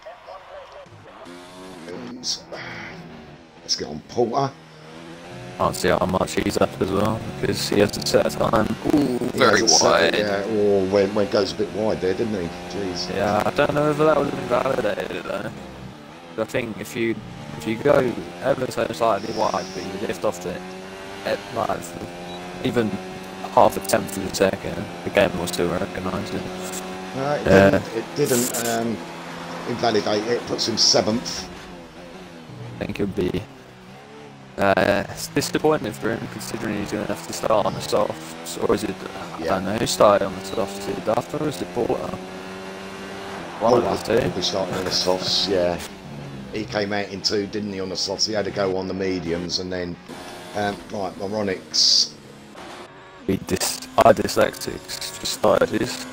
S1: Let's get on Porter.
S2: Can't see how much he's up as well because he has to set a time. Ooh,
S1: He
S2: very
S1: hasn't set
S2: wide.
S1: it, yeah, or when it goes a bit wide there, didn't he? Jeez.
S2: Yeah, I don't know if that would have been validated though. I think if you go ever so slightly wide, but you lift off the like even half a tenth of a second, the game will still recognise it.
S1: It didn't invalidate it. Puts him 7th.
S2: I think it would be it's disappointing for him considering he's going to have to start on the softs, or is it? I don't know who started on the softs. Is it Duffer or is it Porter? One of the two.
S1: He'll be starting on the softs, yeah. He came out in 2, didn't he, on the softs? He had to go on the mediums, and then right, Moronics.
S2: Our dyslexics just started his.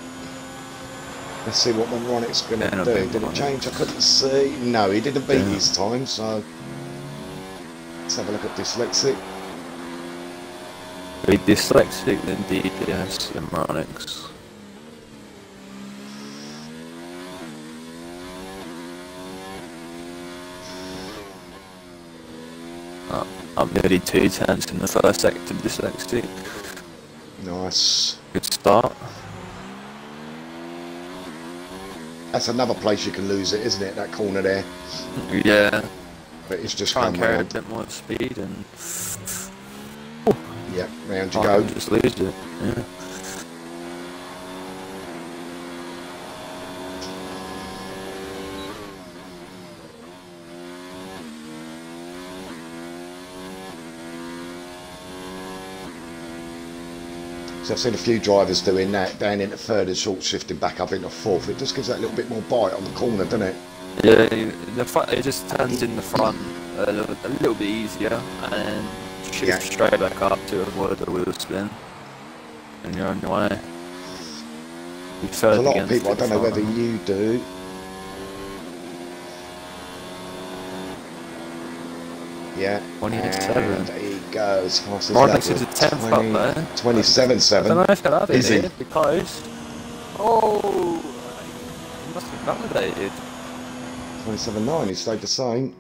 S1: Let's see what Moronics going to
S2: Yeah,
S1: do. Did it change? I couldn't see. No, he didn't beat his time, so let's have a look at Dyslexic.
S2: Be dyslexic than DPS and Moronics. I'm nearly 2 tenths in the first sector dyslexic.
S1: Nice.
S2: Good start.
S1: That's another place you can lose it, isn't it? That corner there.
S2: Yeah.
S1: But it's just
S2: Try and
S1: come
S2: carry a
S1: round.
S2: bit more speed and
S1: Yep, round you
S2: I
S1: go.
S2: can just lose it. Yeah.
S1: So I've seen a few drivers doing that, down into 3rd and short shifting back up into 4th. It just gives that little bit more bite on the corner, doesn't it?
S2: Yeah, the front, it just turns in the front a little bit easier and then shifts straight back up to avoid the wheel spin. And you're on your way.
S1: There's a lot of people, I don't know whether you do. Yeah,
S2: 27.
S1: and he goes fast as
S2: Moronics
S1: that.
S2: is a 10th up there.
S1: 27.7.
S2: I don't know if that
S1: Is he?
S2: is it, because oh, he must have validated.
S1: 27.9, he stayed the same.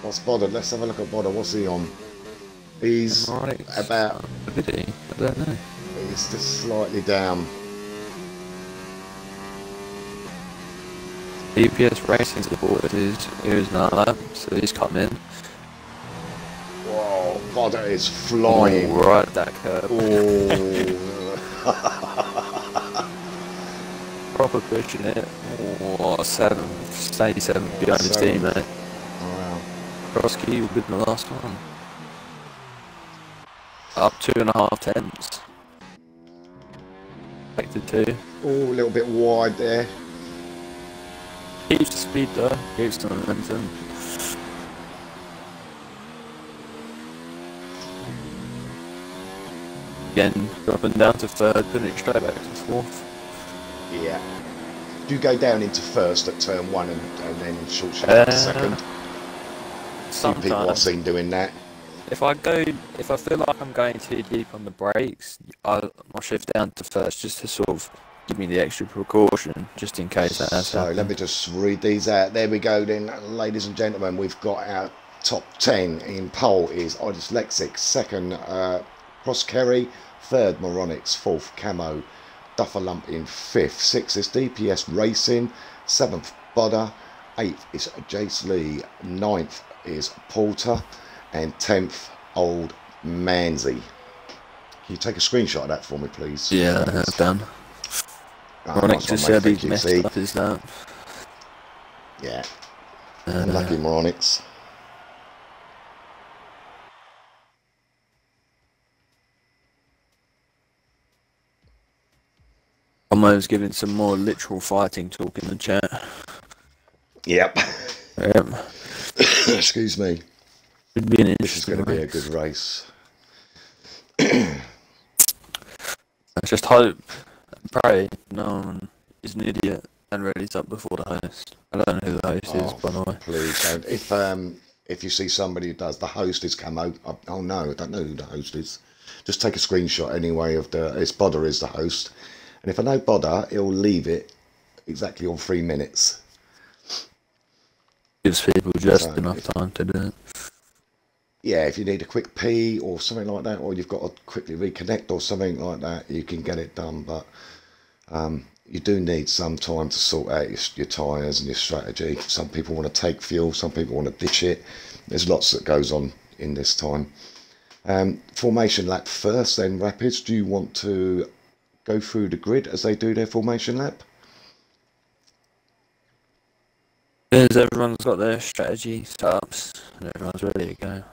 S1: What's Bodder? Let's have a look at Bodder. What's he on? He's
S2: Moronics.
S1: about.
S2: Did he? I don't know.
S1: He's just slightly down.
S2: DPS Racing supported is now lap, so he's come in.
S1: Whoa, Bodder is flying.
S2: Oh, right at that curve.
S1: Oh.
S2: Proper pushing it. Oh, 7 behind his teammate.
S1: Wow.
S2: Krosky will be the last one. Up 2.5 tenths. Back to 2.
S1: Oh, a little bit wide there.
S2: Keeps the speed though, keeps the momentum. Again, dropping down to 3rd, putting it straight back to 4th.
S1: Yeah. Do you go down into first at turn 1 and then short shift up to second? Few people I've
S2: Sometimes,
S1: seen doing that.
S2: if I feel like I'm going too deep on the brakes, I'll shift down to first just to sort of give me the extra precaution, just in case that has
S1: So let
S2: happened.
S1: me just read these out. There we go then, ladies and gentlemen. We've got our top 10 in pole is I Dyslexic, second Cross Kerry, third Moronics, fourth Camo, Duffer Lump in fifth, sixth is DPS Racing, seventh Bodder, eighth is Jace Lee, ninth is Porter, and 10th Old Manzi. Can you take a screenshot of that for me, please?
S2: Yeah, I have done. Moronics just said he's messed up his lap.
S1: Yeah. Unlucky Moronics.
S2: Almost giving some more literal fighting talk in the chat.
S1: Yep.
S2: Yep.
S1: Excuse me.
S2: Should be an
S1: This is going to be a good race.
S2: I just hope and pray no one is an idiot and readies up before the host. I don't know who the host is, by the way.
S1: Please don't. If you see somebody who does, the host is Camo. Oh no, I don't know who the host is. Just take a screenshot anyway of it's Bodder is the host. And if I know Bodder, he'll leave it exactly on 3 minutes.
S2: Gives people just enough time to do it.
S1: Yeah, if you need a quick pee or something like that, or you've got to quickly reconnect or something like that, you can get it done. But you do need some time to sort out your tyres and your strategy. Some people want to take fuel, some people want to ditch it. There's lots that goes on in this time. Formation lap first, then rapids. Do you want to go through the grid as they do their formation lap?
S2: Because everyone's got their strategy startups and everyone's ready to go.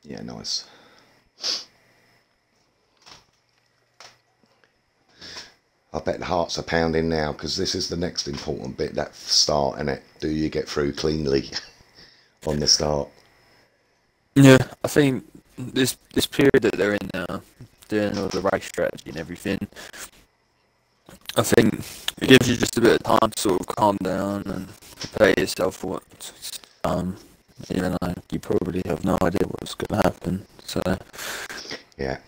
S1: Yeah, nice. I bet the hearts are pounding now because this is the next important bit, that start, innit? Do you get through cleanly on the start?
S2: Yeah, I think this period that they're in now, doing all the race strategy and everything, I think it gives you just a bit of time to sort of calm down and prepare yourself for what's even though you probably have no idea what's going to happen. So
S1: yeah.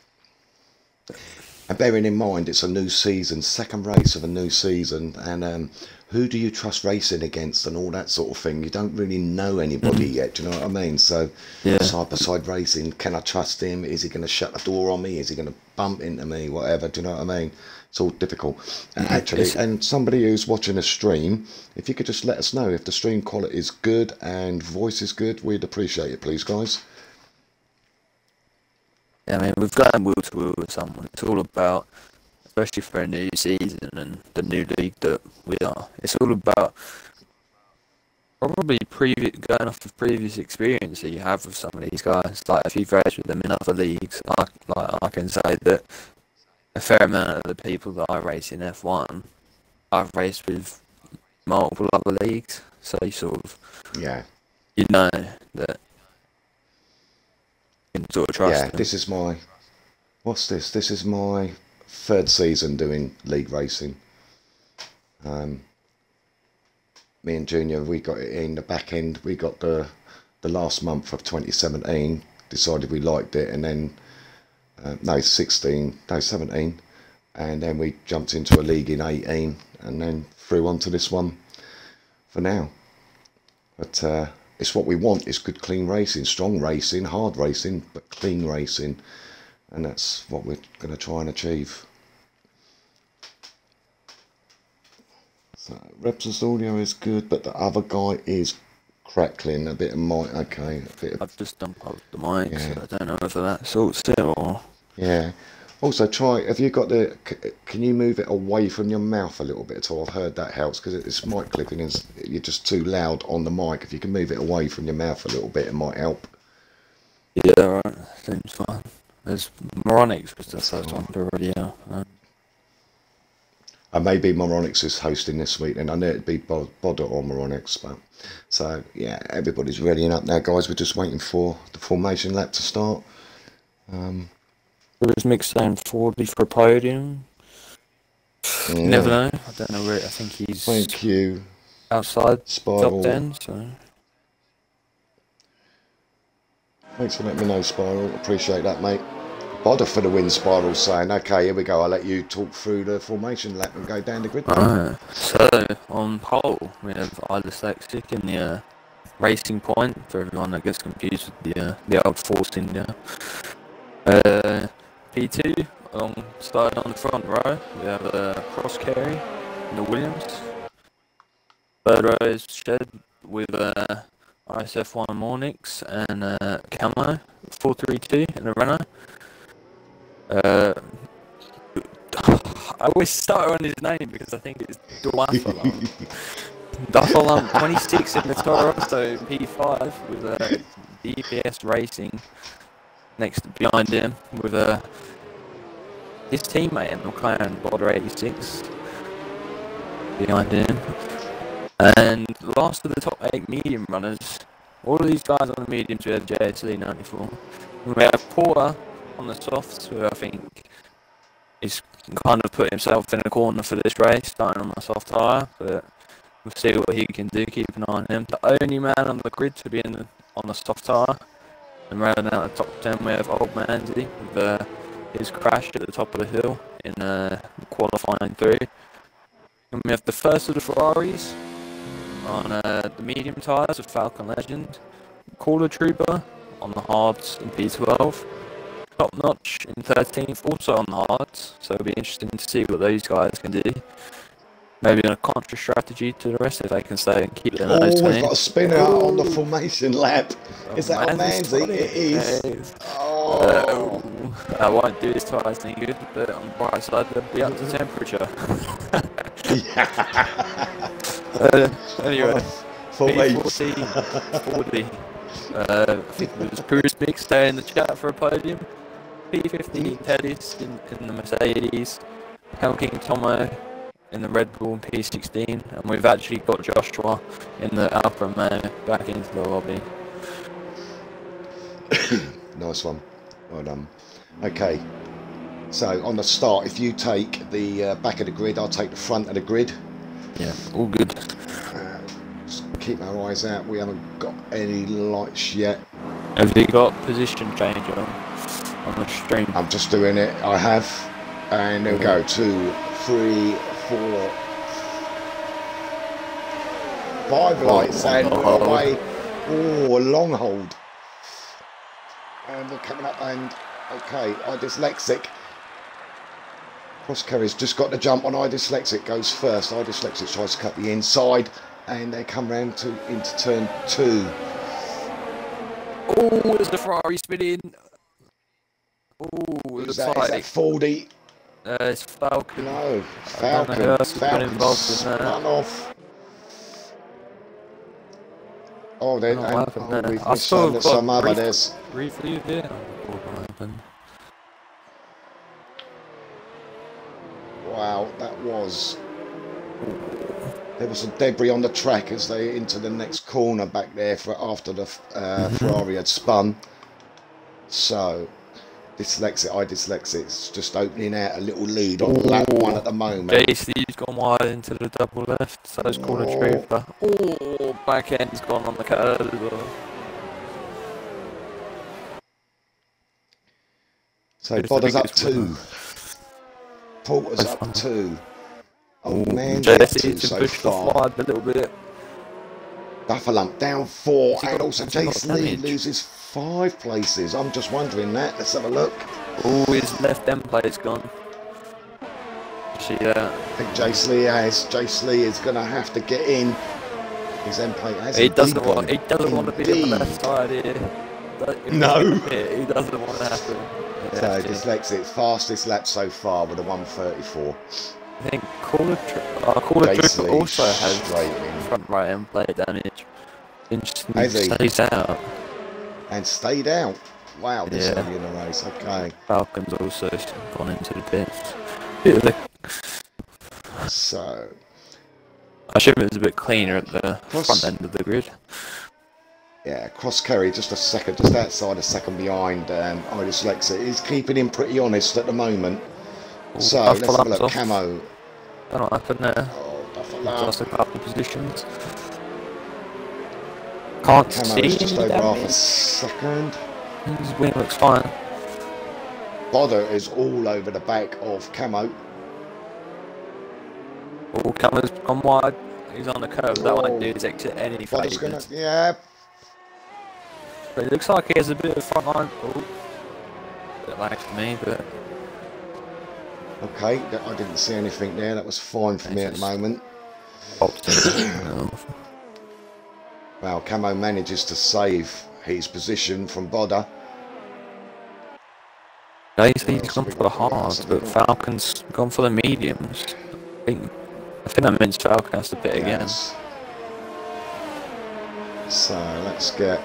S1: And bearing in mind it's a new season, second race of a new season, and who do you trust racing against and all that sort of thing? You don't really know anybody yet, do you know what I mean? So
S2: yeah,
S1: side by side racing, can I trust him? Is he going to shut the door on me? Is he going to bump into me? Whatever, do you know what I mean? It's all difficult. Actually, and somebody who's watching a stream, if you could just let us know if the stream quality is good and voice is good, we'd appreciate it, please, guys.
S2: yeah, I mean, we've gone wheel to wheel with someone. It's all about, especially for a new season and the new league that we are, it's all about probably going off of previous experience that you have with some of these guys. Like, if you've raced with them in other leagues, I can say that a fair amount of the people that I race in F1, I've raced with multiple other leagues, so you sort of, you know that you can sort of trust them.
S1: This is my, what's this? This is my third season doing league racing. Me and Junior, we got it in the back end. We got the last month of 2017, decided we liked it, and then 17, and then we jumped into a league in 18, and then through onto this one for now. But it's what we want, is good clean racing, strong racing, hard racing, but clean racing, and that's what we're going to try and achieve. So Reps's audio is good, but the other guy is crackling a bit of mic. Okay, a bit of,
S2: I've just unplugged the mic, so I don't know whether that sorts it or.
S1: Yeah. Also, try, have you got the, can you move it away from your mouth a little bit at all? I've heard that helps, because it's mic clipping, and you're just too loud on the mic. If you can move it away from your mouth a little bit, it might help.
S2: Yeah, right, seems fine. There's Moronics was the first one to already out.
S1: And maybe Moronics is hosting this week, and I know it'd be Bodder or Moronics, but so yeah, everybody's readying up now, guys. We're just waiting for the formation lap to start.
S2: There is Mick saying 40 for podium. You never know. I don't know where. I think he's
S1: Thank you,
S2: outside top
S1: Spiral.
S2: 10. So
S1: Thanks for letting me know, Spiral. Appreciate that, mate. Bodder for the win, Spiral, saying, okay, here we go. I'll let you talk through the formation lap and go down the grid.
S2: alright. So on pole we have Dyslexic in the racing point for everyone that gets confused with the old Force India. P2 alongside on the front row we have a cross carry in the Williams. Third row is Shed with RSF1 Mornix and Camo 432 in the Renault. I always stutter on his name because I think it's Duafalam. Duafalam 26 in the Toro Rosso P5 with DPS Racing behind him with his teammate in McLaren Border 86 behind him. And last of the top 8 medium runners, all of these guys on the mediums, we have JSL 94. We have Porter on the softs, who I think is kind of put himself in a corner for this race, starting on a soft tyre, but we'll see what he can do, keep an eye on him. The only man on the grid to be on a soft tyre. And rounding out the top 10 we have Old Manzi with his crash at the top of the hill in qualifying 3. And we have the first of the Ferraris on the medium tyres of Falcon Legend, Caller Trooper on the hards in P12, Top Notch in 13th also on the hards, so it'll be interesting to see what those guys can do. Maybe on a contra strategy to the rest if they can stay and keep their nose clean.
S1: We've got a spin out on the formation lap. Is that on Manzi? It is. Oh.
S2: I won't do this twice any good, but on the bright side they'll be up to temperature. Anyway, P40, 40. I think it was Bruce Mix there in the chat for a podium. P50 Teddy's in the Mercedes. Hell King Tomo in the Red Bull P16, and we've actually got Joshua in the Alfa Romeo back into the lobby.
S1: Nice one. Well done. Okay. So on the start, if you take the back of the grid, I'll take the front of the grid.
S2: Yeah, all good.
S1: Just keep our eyes out. We haven't got any lights yet.
S2: Have you got position change on the stream?
S1: I'm just doing it. I have. And then we go 2, 3, 4, 5 lights. And we're away. Oh, a long hold. And we're coming up and okay, iDyslexic. Cross carrier's just got the jump on iDyslexic, goes first. iDyslexic tries to cut the inside and they come round into turn 2.
S2: Oh, there's the Ferrari spinning. Oh,
S1: is that 40?
S2: It's Falcon.
S1: No, Falcon spun off. Oh, then we've missed some other. There's
S2: briefly there.
S1: Wow, that was. There was some debris on the track as they into the next corner back there for after the Ferrari had spun. So, iDyslexic, just opening out a little lead on lap 1 at the moment.
S2: JC's gone wide into the double left, so it's called a trooper. Oh, back end's gone on the curve as well.
S1: So Bodder's up 2. Porter's up 2. Oh man,
S2: JC's been pushed off wide a little bit.
S1: Duffalump down 4, and also Jason Lee loses 5 places. I'm just wondering that. Let's have a look.
S2: Oh, his left end plate's gone. See that?
S1: I think Jace Lee is going to have to get in. His end plate has.
S2: He doesn't want to be on the left side here.
S1: No,
S2: he doesn't want to happen.
S1: So Dyslexic's fastest lap so far with a 1:34.
S2: I think Caller Trooper also has front right end plate damage. Interesting. Stays out.
S1: And stayed out. Wow, this early in the race. Okay.
S2: Falcon's also gone into the pits.
S1: So.
S2: I assume it was a bit cleaner at the front end of the grid.
S1: Yeah, cross carry just a second, just outside a second behind iDyslexic. He's keeping him pretty honest at the moment. So let's have a look. Camo
S2: Don't know what happened there.
S1: Oh,
S2: Lost a couple of positions. Can't
S1: Camo
S2: see
S1: is just
S2: any
S1: over half a
S2: damage.
S1: second.
S2: His wing looks fine.
S1: Bodder is all over the back of Camo.
S2: Oh, Cameron's gone wide. He's on the curve. That won't do his exit any
S1: Bodder's
S2: favours.
S1: gonna, yeah.
S2: But it looks like he has a bit of front line. Oh, a bit late for me, but
S1: Okay, I didn't see anything there. That was fine for me at the moment. Well, Camo manages to save his position from Bodder.
S2: He's gone for the hard, but Falcon's gone for the mediums. I think that means Falcon has to pit again.
S1: So let's get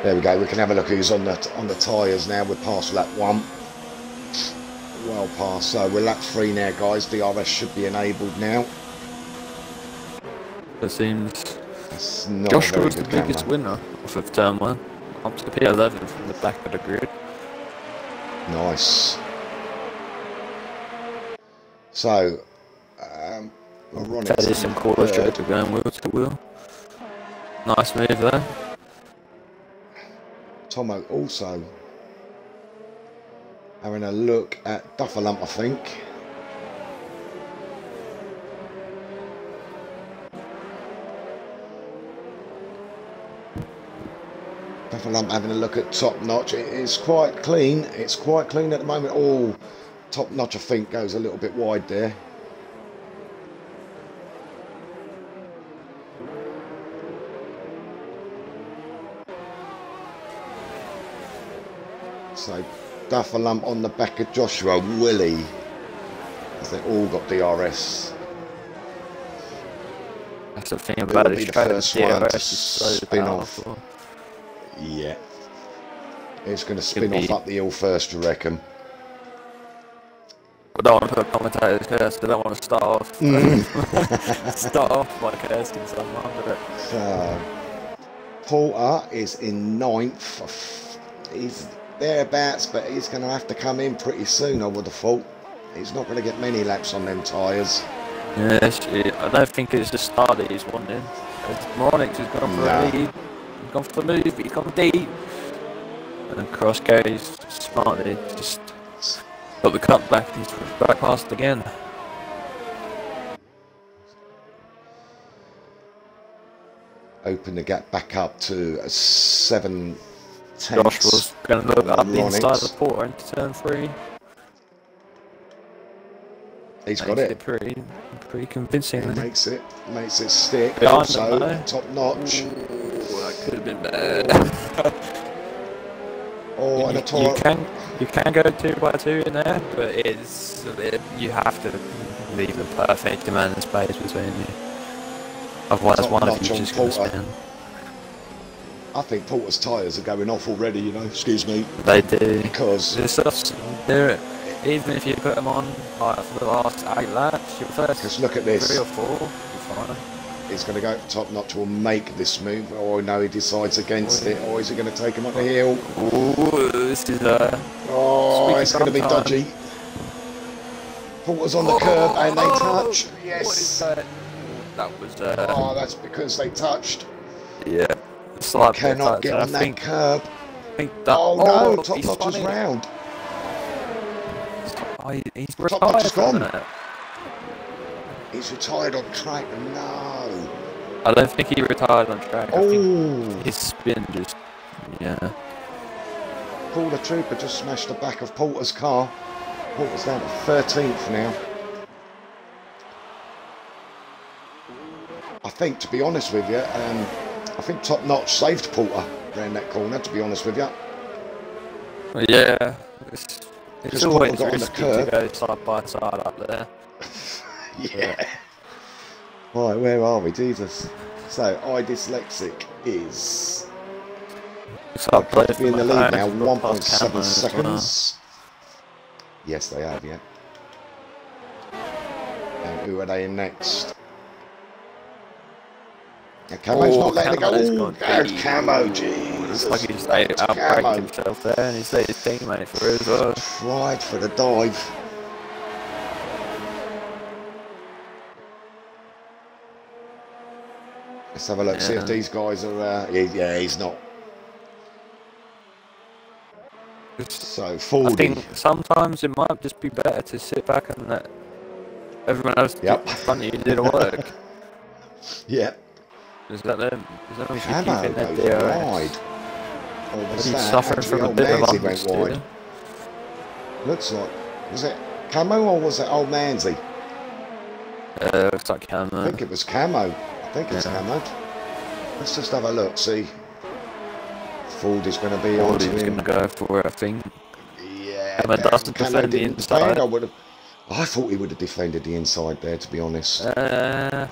S1: there we go. We can have a look who's on the tyres now. We're past lap 1. Well past. So we're lap 3 now, guys. DRS should be enabled now.
S2: It seems
S1: Joshua
S2: was the biggest winner off of turn 1. Up to P11 from the back of the grid.
S1: Nice. So we're on it.
S2: That is some quarter straight to going wheel to wheel. Nice move there.
S1: Tomo also having a look at Dufferlump, I think. Dufferlump having a look at Top Notch. It is quite clean. It's quite clean at the moment. Oh, Top Notch I think goes a little bit wide there. So Dufferlump on the back of Joshua, Willie, as they all got DRS.
S2: That's the thing about
S1: it. The first one to spin off. Yeah, it's going to spin off up the hill first, you reckon?
S2: I don't want to put a commentator's curse. I don't want to start off. Start off by cursing someone. But
S1: so Porter is in 9th. He's thereabouts, but he's going to have to come in pretty soon, I would have thought. He's not going to get many laps on them tyres.
S2: Yes, I don't think it's the start that he's wanting. Moronix has gone for a lead, he's gone for the move, he's gone deep. And Cross goes smartly, just got the cut back, he's back past again.
S1: Open the gap back up to 7/10.
S2: Josh was going to look up the inside of the Porter into turn 3.
S1: He's got it.
S2: Pretty convincing.
S1: He makes it stick.
S2: Behind
S1: also,
S2: him,
S1: Top Notch.
S2: Ooh, that could have been bad.
S1: Oh, and a Toro.
S2: You can go 2x2 in there, but you have to leave a perfect amount of space between you. Otherwise,
S1: Top
S2: one of
S1: Notch
S2: you
S1: on
S2: just going to
S1: Porter.
S2: spin.
S1: I think Porter's tyres are going off already, you know, excuse me.
S2: They do.
S1: Because
S2: even if you put them on like, for the last 8 laps, your first
S1: look at this.
S2: 3 or 4, you're fine.
S1: He's going to go Top Notch will make this move, or no, he decides against it, or is he going to take him up the hill?
S2: Ooh, this is
S1: oh, it's going to be dodgy. Porter's on the curb and they touch. Yes.
S2: That was.
S1: Oh, that's because they touched.
S2: Yeah. Slight
S1: Cannot get on that curb.
S2: Oh
S1: no, Top Notch is round.
S2: He's
S1: Top Notch is
S2: retired.
S1: gone. He's retired on track. No.
S2: I don't think he retired on track.
S1: Oh.
S2: I think his spin just. Yeah.
S1: Porter Trooper just smashed the back of Porter's car. Porter's down to 13th now. I think, to be honest with you, I think Top Notch saved Porter around that corner, to be honest with you.
S2: Yeah. It's always
S1: got on the
S2: risky
S1: curb.
S2: to go side by side up there.
S1: Yeah. Right, where are we? Jesus. So, I Dyslexic is to be in the lead now, 1.7 seconds. Yes, they have, yeah. And who are they in next? Camo's not letting it go. Ooh, there's Camo, geez.
S2: looks like he just
S1: what
S2: outbraked
S1: camo.
S2: himself there, and he's let his teammate through as well.
S1: Tried for the dive. Let's have a look, see if these guys are, yeah, he's not. So, 40.
S2: I think sometimes it might just be better to sit back and let everyone else in front of you do the work.
S1: Yeah.
S2: Is that them? As long as you
S1: Camo
S2: keep in that
S1: goes
S2: DRS.
S1: wide. Oh, was
S2: He's
S1: that?
S2: suffering
S1: Actually,
S2: from a
S1: old
S2: bit of
S1: Manzi went
S2: understeer.
S1: wide. Looks like, was it Camo or was it old Manzi?
S2: Looks like Camo.
S1: I think it was Camo. I think it's Camo. Let's just have a look, see. Ford is going to be on to him.
S2: He's going to go for it, I think.
S1: Yeah,
S2: Camo doesn't
S1: Camo
S2: defend the
S1: didn't
S2: inside.
S1: defend. I thought he would have defended the inside there, to be honest.
S2: Yeah.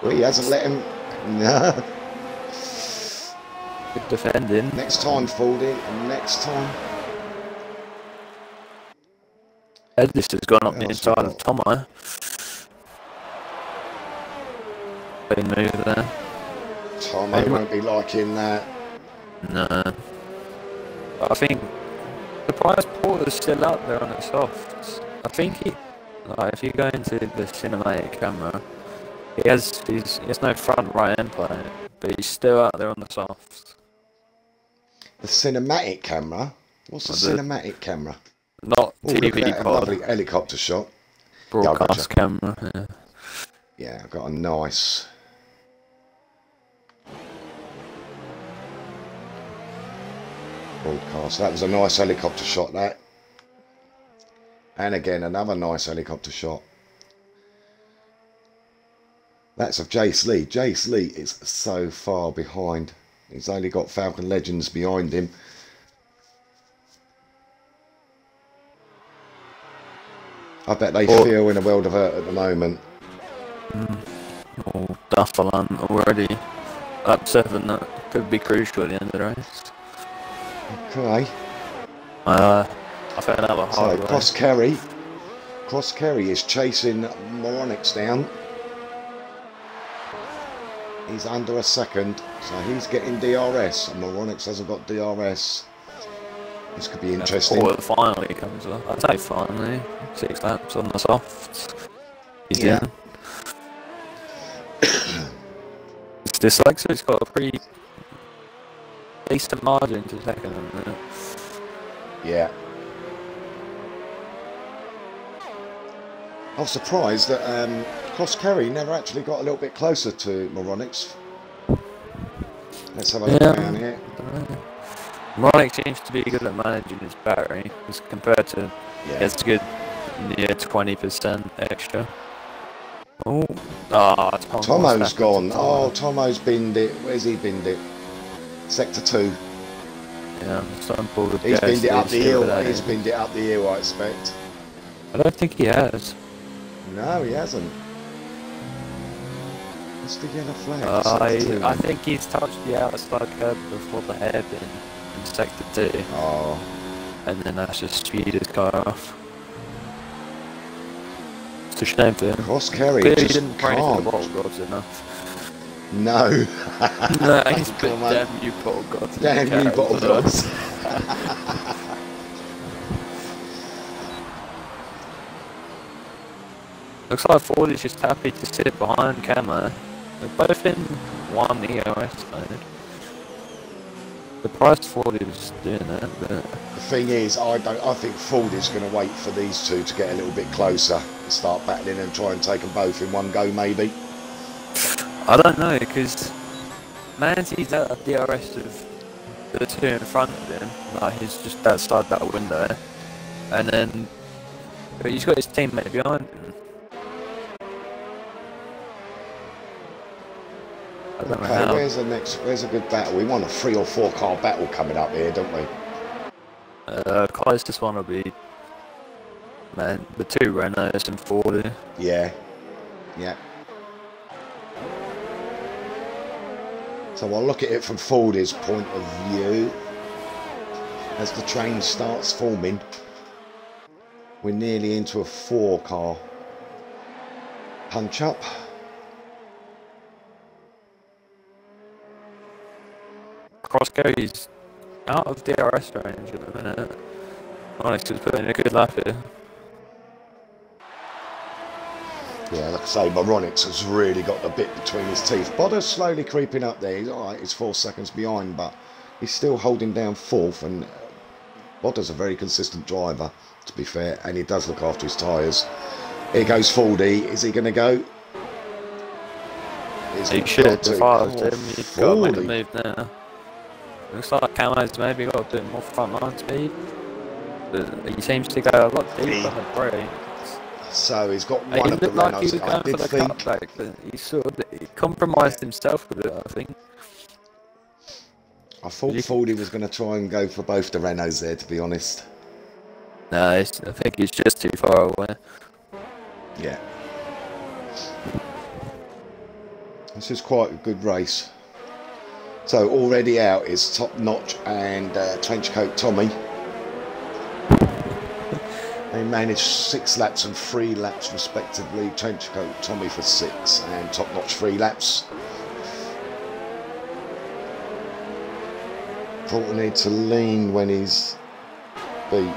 S1: Well, he hasn't let him. No.
S2: Good defending.
S1: Next time, Fordy. Next time.
S2: Edis has gone up the inside of Tomo. Big move there.
S1: Tomo won't be liking that.
S2: No. I think the prize Porter's still up there on the softs. I think he, like, if you go into the cinematic camera, he has no front right end plate, but he's still out there on the softs.
S1: The cinematic camera? What's the cinematic camera?
S2: Not TV pod.
S1: Lovely helicopter shot.
S2: Broadcast camera. Yeah.
S1: Yeah, I've got a nice. Broadcast. That was a nice helicopter shot, that. And again, another nice helicopter shot. That's of Jace Lee. Jace Lee is so far behind. He's only got Falcon Legends behind him. I bet they feel in a world of hurt at the moment.
S2: Dufferland already up 7. That could be crucial at the end of the race.
S1: Okay.
S2: I found out the hard way.
S1: Cross Kerry is chasing Moronix down. He's under a second, so he's getting DRS, and Moronix hasn't got DRS. This could be interesting.
S2: Before finally comes up. I'd say finally. 6 laps on the softs. He's in. It's dyslexic, it's got a pretty decent margin to second.
S1: Yeah. I was surprised that Cross Kerry never actually got a little bit closer to Moronix. Let's have a look down here.
S2: Moronix seems to be good at managing his battery as compared to it's good near 20% extra.
S1: Tomo's gone. Oh, Tomo's binned it. Where's he binned it? Sector 2.
S2: Yeah, I'm starting to pull the
S1: He's binned it up the hill. He's binned it up the hill, I expect.
S2: I don't think he has.
S1: No, he hasn't. What's the yellow flag?
S2: I think he's touched the outside curb before the hairpin in sector 2.
S1: Oh.
S2: And then that's just speed his car off. It's a shame for him.
S1: Cross Kerry
S2: just
S1: just
S2: didn't pray for the bottle gods enough.
S1: No.
S2: No, he's put damn you bottle gods.
S1: Damn you bottle gods.
S2: Looks like Ford is just happy to sit behind Camo. They're both in 1 EOS mode. The price Ford is doing that, but
S1: the thing is, I think Ford is going to wait for these two to get a little bit closer and start battling and try and take them both in one go, maybe.
S2: I don't know, because Manzi's at a DRS of the 2 in front of him. Like, he's just outside that window, and then but he's got his teammate behind him.
S1: Okay, where's the next? Where's a good battle? We want a 3 or 4 car battle coming up here, don't we?
S2: Closest one will be the 2 Renaults and 40.
S1: Yeah, yeah. So I'll look at it from Fordy's point of view. As the train starts forming, we're nearly into a 4 car punch up.
S2: cross carries out of DRS range at the minute. Onyx is putting a good lap here.
S1: Yeah, like I say, Moronics has really got the bit between his teeth. Bottas slowly creeping up there. He's alright, he's 4 seconds behind, but he's still holding down 4th. And Bottas a very consistent driver, to be fair, and he does look after his tyres. Here goes 40. Is he going to go?
S2: He should have defied him. He's got to make a move now. Looks like Camo's maybe got a bit more front line speed, but he seems to go a lot deeper on the brake.
S1: So he's got one of the
S2: like
S1: Renaults.
S2: He was going for the cutback, but he compromised himself with it, I think.
S1: I thought Fordy was going to try and go for both the Renaults there, to be honest.
S2: No, I think he's just too far away.
S1: Yeah. This is quite a good race. So already out is Top Notch and Trenchcoat Tommy. They managed 6 laps and 3 laps respectively. Trenchcoat Tommy for 6 and Top Notch 3 laps. Thought we need to lean when he's beat.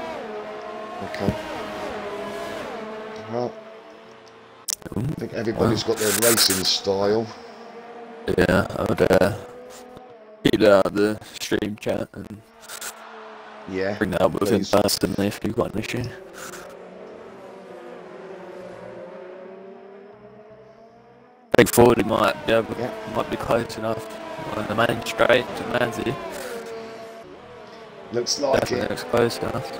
S1: Okay. Well, I think everybody's got their racing style.
S2: Yeah, I would keep that out of the stream chat and bring that up with him personally if you've got an issue. I think 40 might be able, might be close enough on the main straight to Manzi.
S1: Looks like
S2: definitely looks close enough.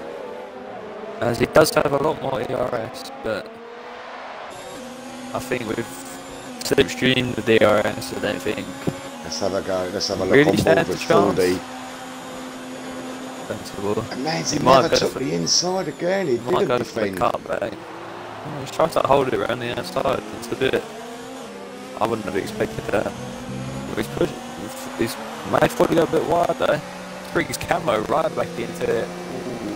S2: As he does have a lot more ERS, but I think with slipstream the DRS, I don't think.
S1: Let's have a go. Let's have a look
S2: really
S1: on board with 40. And Manzi never took the inside again. He
S2: might
S1: didn't
S2: go for the cutback. He's trying to hold it around the outside. It's a bit. I wouldn't have expected that. He's made 40 go a bit wide though. Bring his camo right back into it.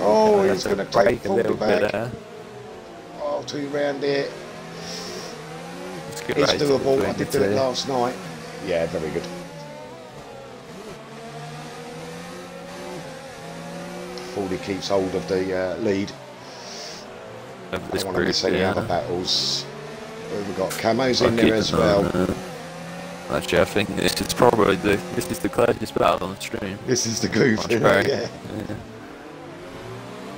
S1: Oh, he's going to take 40
S2: little
S1: back.
S2: Bit there.
S1: Oh, 2 round here.
S2: It's
S1: doable. I did do it last night. Yeah, very good. 40 keeps hold of the lead. I don't want to miss any other battles. We've got camos in there as well.
S2: Actually, I think this is probably the closest battle on the stream.
S1: This is the goof, yeah.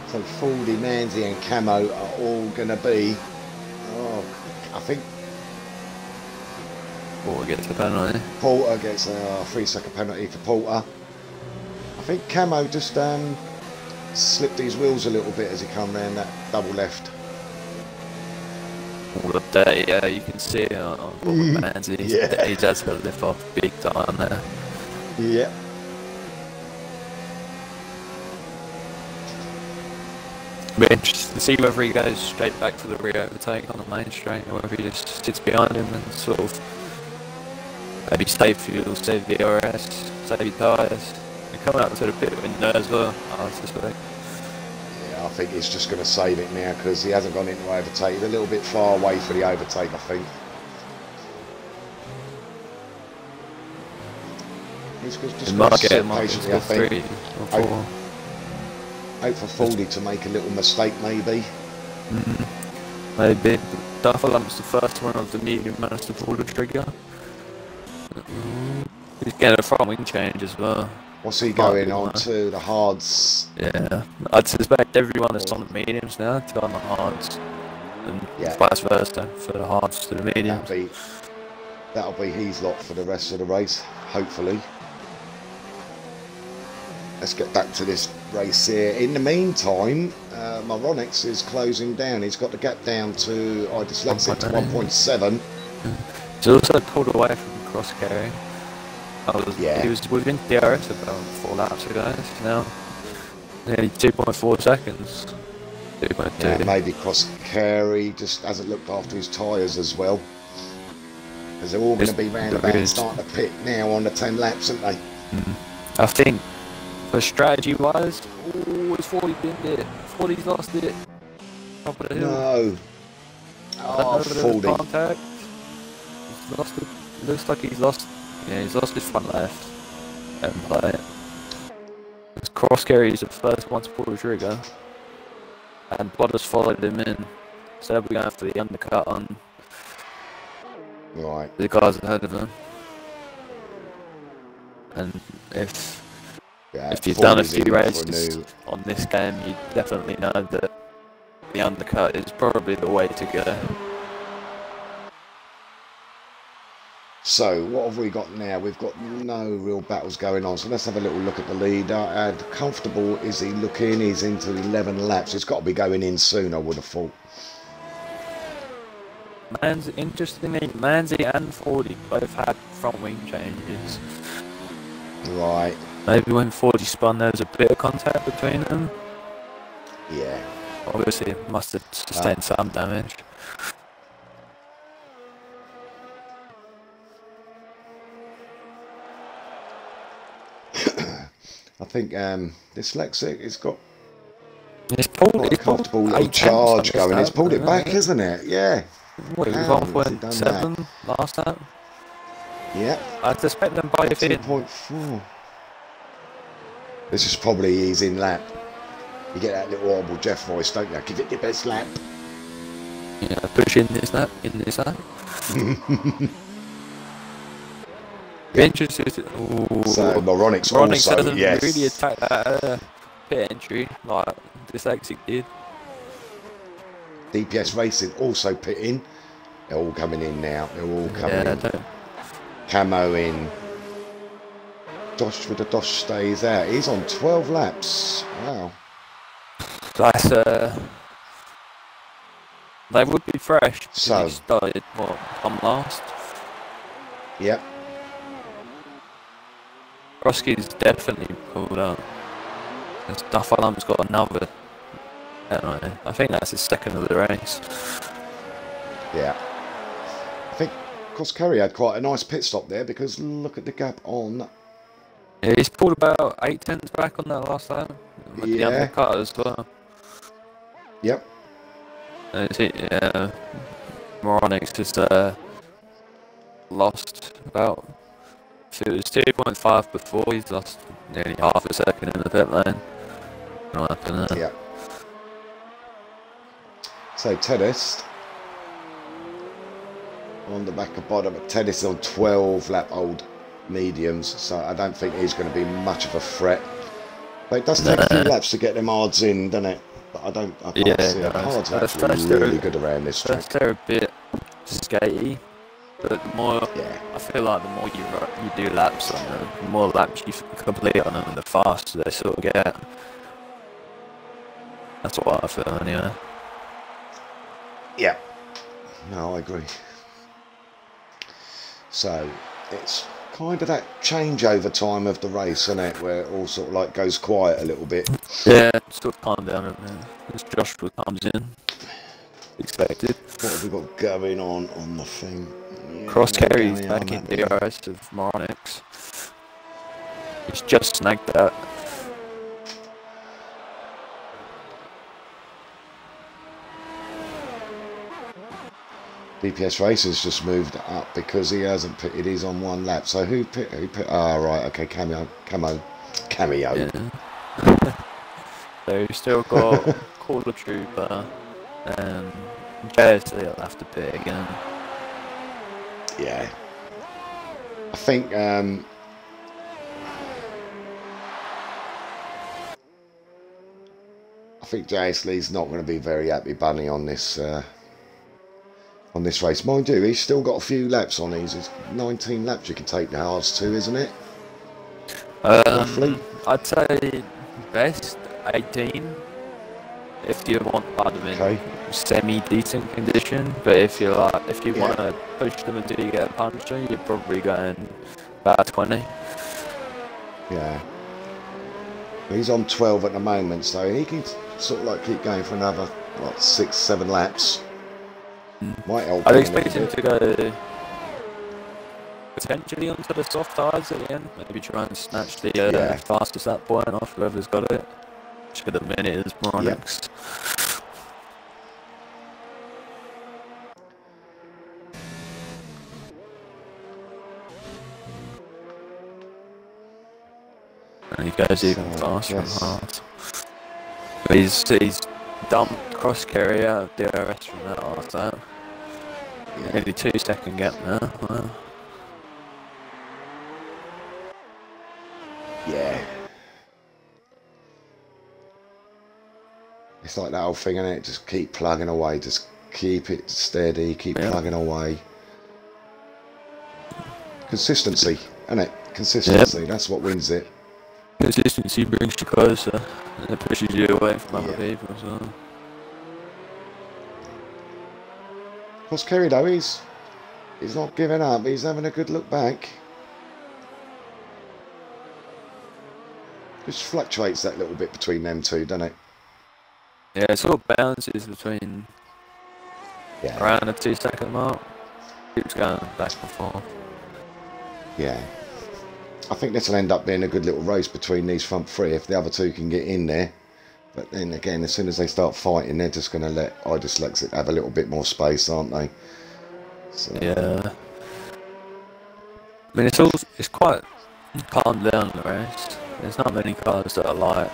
S1: So 40, Manzi and Camo are all going to be, I think
S2: Porter gets a penalty.
S1: Porter gets a 3-second penalty for Porter. I think Camo just slipped his wheels a little bit as he come round that double left.
S2: All of that, yeah, you can see it on Manzi. He's just got to lift off big time there.
S1: Yeah.
S2: Be interesting to see whether he goes straight back for the re-overtake on the main straight, or whether he just sits behind him and sort of maybe save fuel, save the RS, save your tyres, and come out to the pit window as well, I suspect.
S1: Yeah, I think he's just going to save it now because he hasn't gone into overtake. He's a little bit far away for the overtake, I think. He's just going to sit patiently, I think. Hope for 40 to make a little mistake, maybe.
S2: Maybe. Duffelump's the first one of the medium managed to pull the trigger. He's getting a front wing change as well.
S1: What's he going on to? The hards?
S2: Yeah. I'd suspect everyone that's on the mediums now to go on the hards. And vice versa, for the hards to the mediums.
S1: That'll be his lot for the rest of the race, hopefully. Let's get back to this race here. In the meantime, Moronix is closing down. He's got the gap down to, I dyslexic, to 1.7.
S2: He's also pulled away from cross carry. He was within DRS about 4 laps ago. Now, nearly 2.4 seconds. 2.2.
S1: Yeah, maybe cross carry just hasn't looked after his tyres as well. Because they're all going to be round about starting to pit now on the 10 laps, aren't they?
S2: I think. For strategy wise, it's 40 been there. 40's lost it. Top of the hill.
S1: No. Oh, 40.
S2: He's lost it. Looks like he's lost. Yeah, he's lost his front left. and play it. Because Cross Carey is the first one to pull the trigger, and Bottas followed him in. So they'll be going for the undercut on the guys ahead of him. And if you've done a few races on this game, you definitely know that the undercut is probably the way to go.
S1: So what have we got now? We've got no real battles going on. So let's have a little look at the leader. And comfortable is he looking? He's into 11 laps. It's got to be going in soon, I would have thought.
S2: Interestingly, Manzi and Fordy both had front wing changes.
S1: Right.
S2: Maybe when Fordy spun, there was a bit of contact between them.
S1: Yeah.
S2: Obviously, it must have sustained some damage.
S1: I think dyslexic, it's got
S2: It's pulled
S1: a comfortable little charge going. It's pulled it back, isn't it? Yeah.
S2: What, it was 1.7 last time?
S1: Yeah.
S2: I suspect them by
S1: 2.4. This is probably his in lap. You get that little horrible Jeff voice, don't you? Give it your best lap.
S2: Yeah, push in this lap, Be interested.
S1: So Moronics also,
S2: doesn't
S1: yes.
S2: really attack that pit entry like Dyslexic did.
S1: DPS Racing also pitting. They're all coming in now. They're all coming in. Camo in. Dosh with the Dosh stays out. He's on 12 laps. Wow.
S2: That's they would be fresh.
S1: So
S2: he started on last.
S1: Yep.
S2: Roski's definitely pulled up. Duffelham's got another. I think that's his second of the race.
S1: Yeah. I think Cross Curry had quite a nice pit stop there because look at the gap on.
S2: Yeah, he's pulled about 8 tenths back on that last lap. With the undercut as well.
S1: Yep.
S2: Moronics just lost about. If it was 2.5 before, he's lost nearly half a second in the pit lane. What happened there?
S1: Yeah. So Tennis on the back of bottom, but Tennis on 12 lap old mediums, so I don't think he's going to be much of a threat. But it does take a few laps to get them hards in, doesn't it? But I can't see it. Hards are actually really good around this track.
S2: They're a bit skatey, but the more I feel like the more you do laps on them, the more laps you complete on them, the faster they sort of get. That's what I feel anyway.
S1: Yeah. No, I agree. So it's kind of that changeover time of the race, isn't it, where it all sort of like goes quiet a little bit.
S2: Yeah, sort of calm down a bit as Joshua comes in. Expected.
S1: What have we got going on the thing? Yeah,
S2: Cross carries back in DRS of Moronics. He's just snagged that.
S1: DPS Racers just moved up because he hasn't pitted. He's on one lap. So who pit? Ah, right. Okay, cameo.
S2: Yeah. So you've still got Caller Trooper and JSC will have to pit again.
S1: Yeah. I think JSL's not going to be very happy bunny on this race. Mind you, he's still got a few laps on these. It's 19 laps you can take the halves to, isn't it? Roughly.
S2: I'd say best 18 if you want them in semi-decent condition. But if you want to push them until you get a puncture, you're probably going about 20.
S1: Yeah. He's on 12 at the moment, so he can sort of like keep going for another 6-7 laps. Might help.
S2: I'd expect him to go potentially onto the soft tyres at the end. Maybe try and snatch the fastest lap point off whoever's got it. Which at the minute is Moronics. and he goes even faster and faster. He's dumped cross carry out of DRS from that after that. Yeah. Nearly 2 second gap now. Wow.
S1: Yeah. It's like that old thing, innit? Just keep plugging away, just keep it steady, keep plugging away. Consistency, innit? Consistency, that's what wins it.
S2: Consistency brings you closer, and it pushes you away from other people as well.
S1: Cross carry though, he's not giving up, he's having a good look back. Just fluctuates that little bit between them two, doesn't it?
S2: Yeah, it sort of bounces between around the 2 second mark. Keeps going back and forth.
S1: Yeah. I think this will end up being a good little race between these front three if the other two can get in there. But then again, as soon as they start fighting, they're just going to let iDyslexic have a little bit more space, aren't they? So.
S2: Yeah. I mean, it's quite calmed down the race. There's not many cars that are like,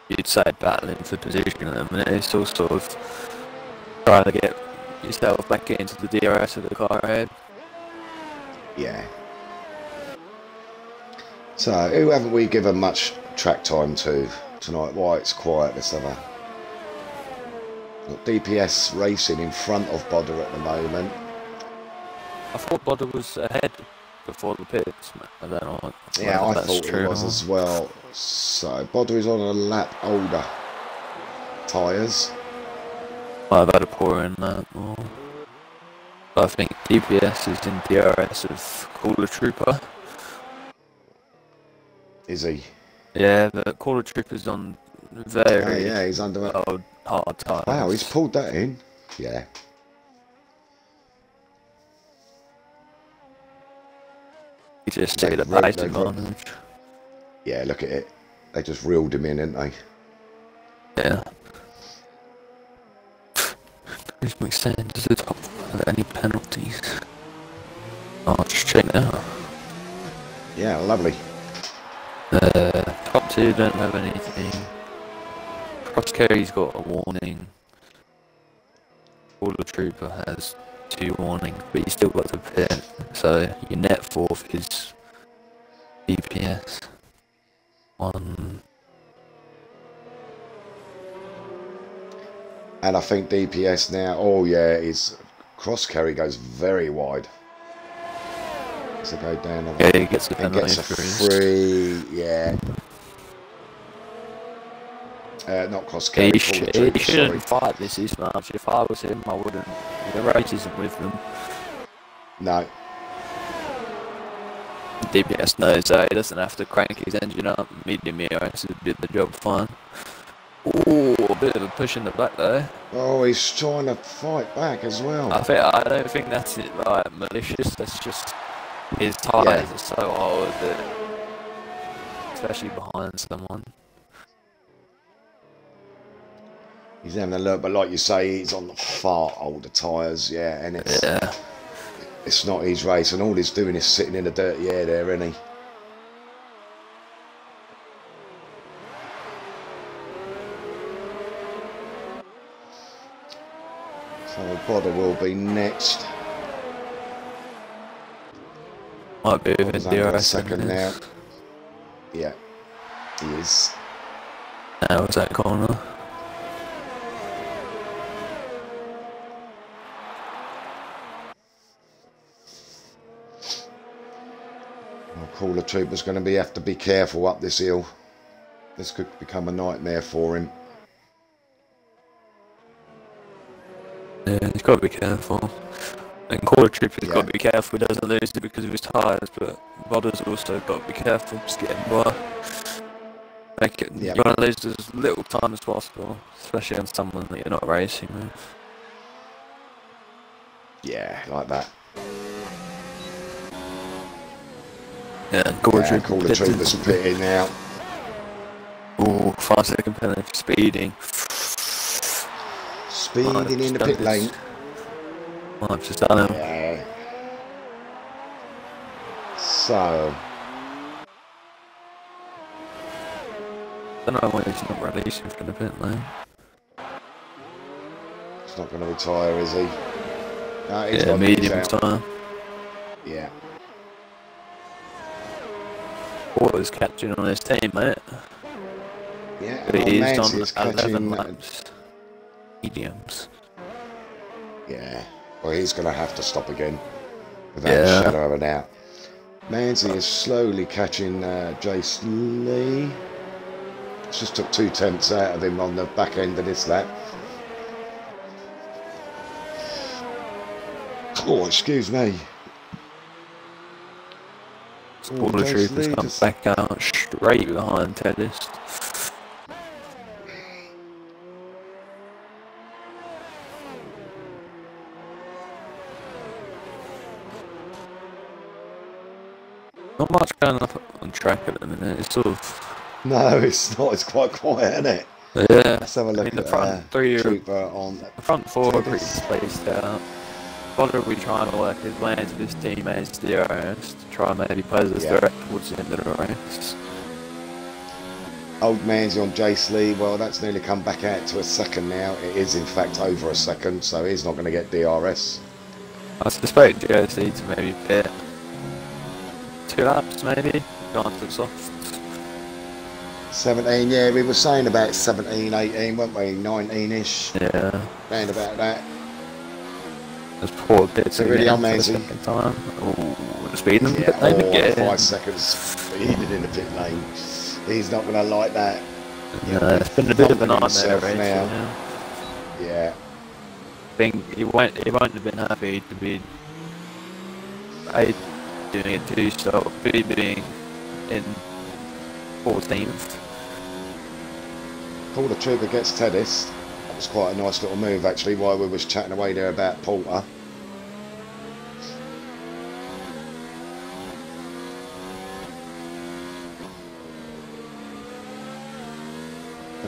S2: you'd say, battling for position at the minute. It's all sort of trying to get yourself back into the DRS of the car ahead.
S1: Yeah. So, who haven't we given much track time to tonight? Why it's quiet, let's have a... Got DPS racing in front of Bodder at the moment.
S2: I thought Bodder was ahead before the pits. I don't know.
S1: Yeah, I thought he was as well. So, Bodder is on a lap older tyres.
S2: Might have had a pour in that more. But I think DPS is in DRS of Caller Trooper.
S1: Is he?
S2: Yeah, the Caller Trooper's on very
S1: he's under
S2: old, hard tyres.
S1: Wow, he's pulled that in. Yeah.
S2: You just see the pace advantage.
S1: Yeah, look at it. They just reeled him in, didn't they?
S2: Yeah. Chris McSand is the top without any penalties. Oh, just check now.
S1: Yeah, lovely.
S2: Top two don't have anything. Cross carry's got a warning. Caller Trooper has 2 warnings, but you still got the pit. So your net fourth is DPS 1.
S1: And I think DPS now, oh yeah, his cross carry goes very wide. So go down.
S2: Yeah, he gets a penalty.
S1: Gets a free, yeah. Not cross carry.
S2: He shouldn't fight this much. If I was him, I wouldn't. The race isn't with them.
S1: No.
S2: DPS knows that he doesn't have to crank his engine up. Medium ERS did the job fine. Ooh, a bit of a push in the back there.
S1: Oh, he's trying to fight back as well.
S2: I don't think that's it, like, malicious. That's just his tyres are so old that, especially behind someone.
S1: He's having a look, but like you say, he's on the far older tyres, yeah, and it's not his race, and all he's doing is sitting in the dirty air there, isn't he? So Bodder will be next.
S2: Might be with DRS
S1: second now. Yeah, he is.
S2: Now was that corner?
S1: Caller Trooper's going to have to be careful up this hill. This could become a nightmare for him.
S2: Yeah, he's got to be careful. And Caller Trooper's got to be careful he doesn't lose it because of his tyres, but Bodder's also got to be careful just getting by. You want to lose as little time as possible, especially on someone that you're not racing with.
S1: Yeah, like that.
S2: Yeah, Caller
S1: Trooper's pitting now.
S2: Ooh, 5 second penalty for speeding.
S1: Speeding in the pit lane.
S2: I've just done him.
S1: Yeah. So,
S2: don't know why he's not releasing from the pit lane.
S1: He's not going to retire, is he? No, he's
S2: Yeah,
S1: got
S2: medium
S1: these out.
S2: time.
S1: Yeah.
S2: Porter's catching on his team, mate.
S1: Yeah,
S2: But
S1: and
S2: he's
S1: Mancy
S2: on
S1: is
S2: 11
S1: catching.
S2: laps. Mediums.
S1: Yeah. Well, he's going to have to stop again. Without a
S2: Yeah.
S1: shadow of a doubt. Mancy is slowly catching Jace Lee. Just took 2/10 out of him on the back end of this lap. Oh, excuse me.
S2: Spoiler Troopers come back out straight behind Teddy's. Not much going on track at the minute. It's sort of.
S1: No, it's not. It's quite quiet, isn't it?
S2: Yeah.
S1: Let's have a look
S2: I mean, the
S1: at
S2: front three are,
S1: Trooper on.
S2: the front four are pretty
S1: Teddy's.
S2: spaced out. What are we trying to work his lands with his teammates to the RS to try and maybe pose us direct towards the end of the race?
S1: Old Man's on Jace Lee. Well, that's nearly come back out to a second now. It is, in fact, over a second, so he's not going to get DRS.
S2: I suspect JC to maybe pit 2 laps, maybe, gone to the softs.
S1: 17, yeah, we were saying about 17, 18, weren't we? 19-ish,
S2: Yeah.
S1: round about that.
S2: There's poor bits
S1: So really
S2: again for the
S1: amazing.
S2: second time. Ooh, speeding in the
S1: Yeah,
S2: pit lane
S1: oh,
S2: again.
S1: 5 seconds speeding in the pit lane. He's not going to like that.
S2: Yeah, it's been a bit of a nightmare
S1: himself
S2: race
S1: now.
S2: now.
S1: Yeah.
S2: I think he won't have been happy to be doing a 2-stop, being in 14th.
S1: Paul the Trooper gets Teddy's. That was quite a nice little move actually while we was chatting away there about Porter.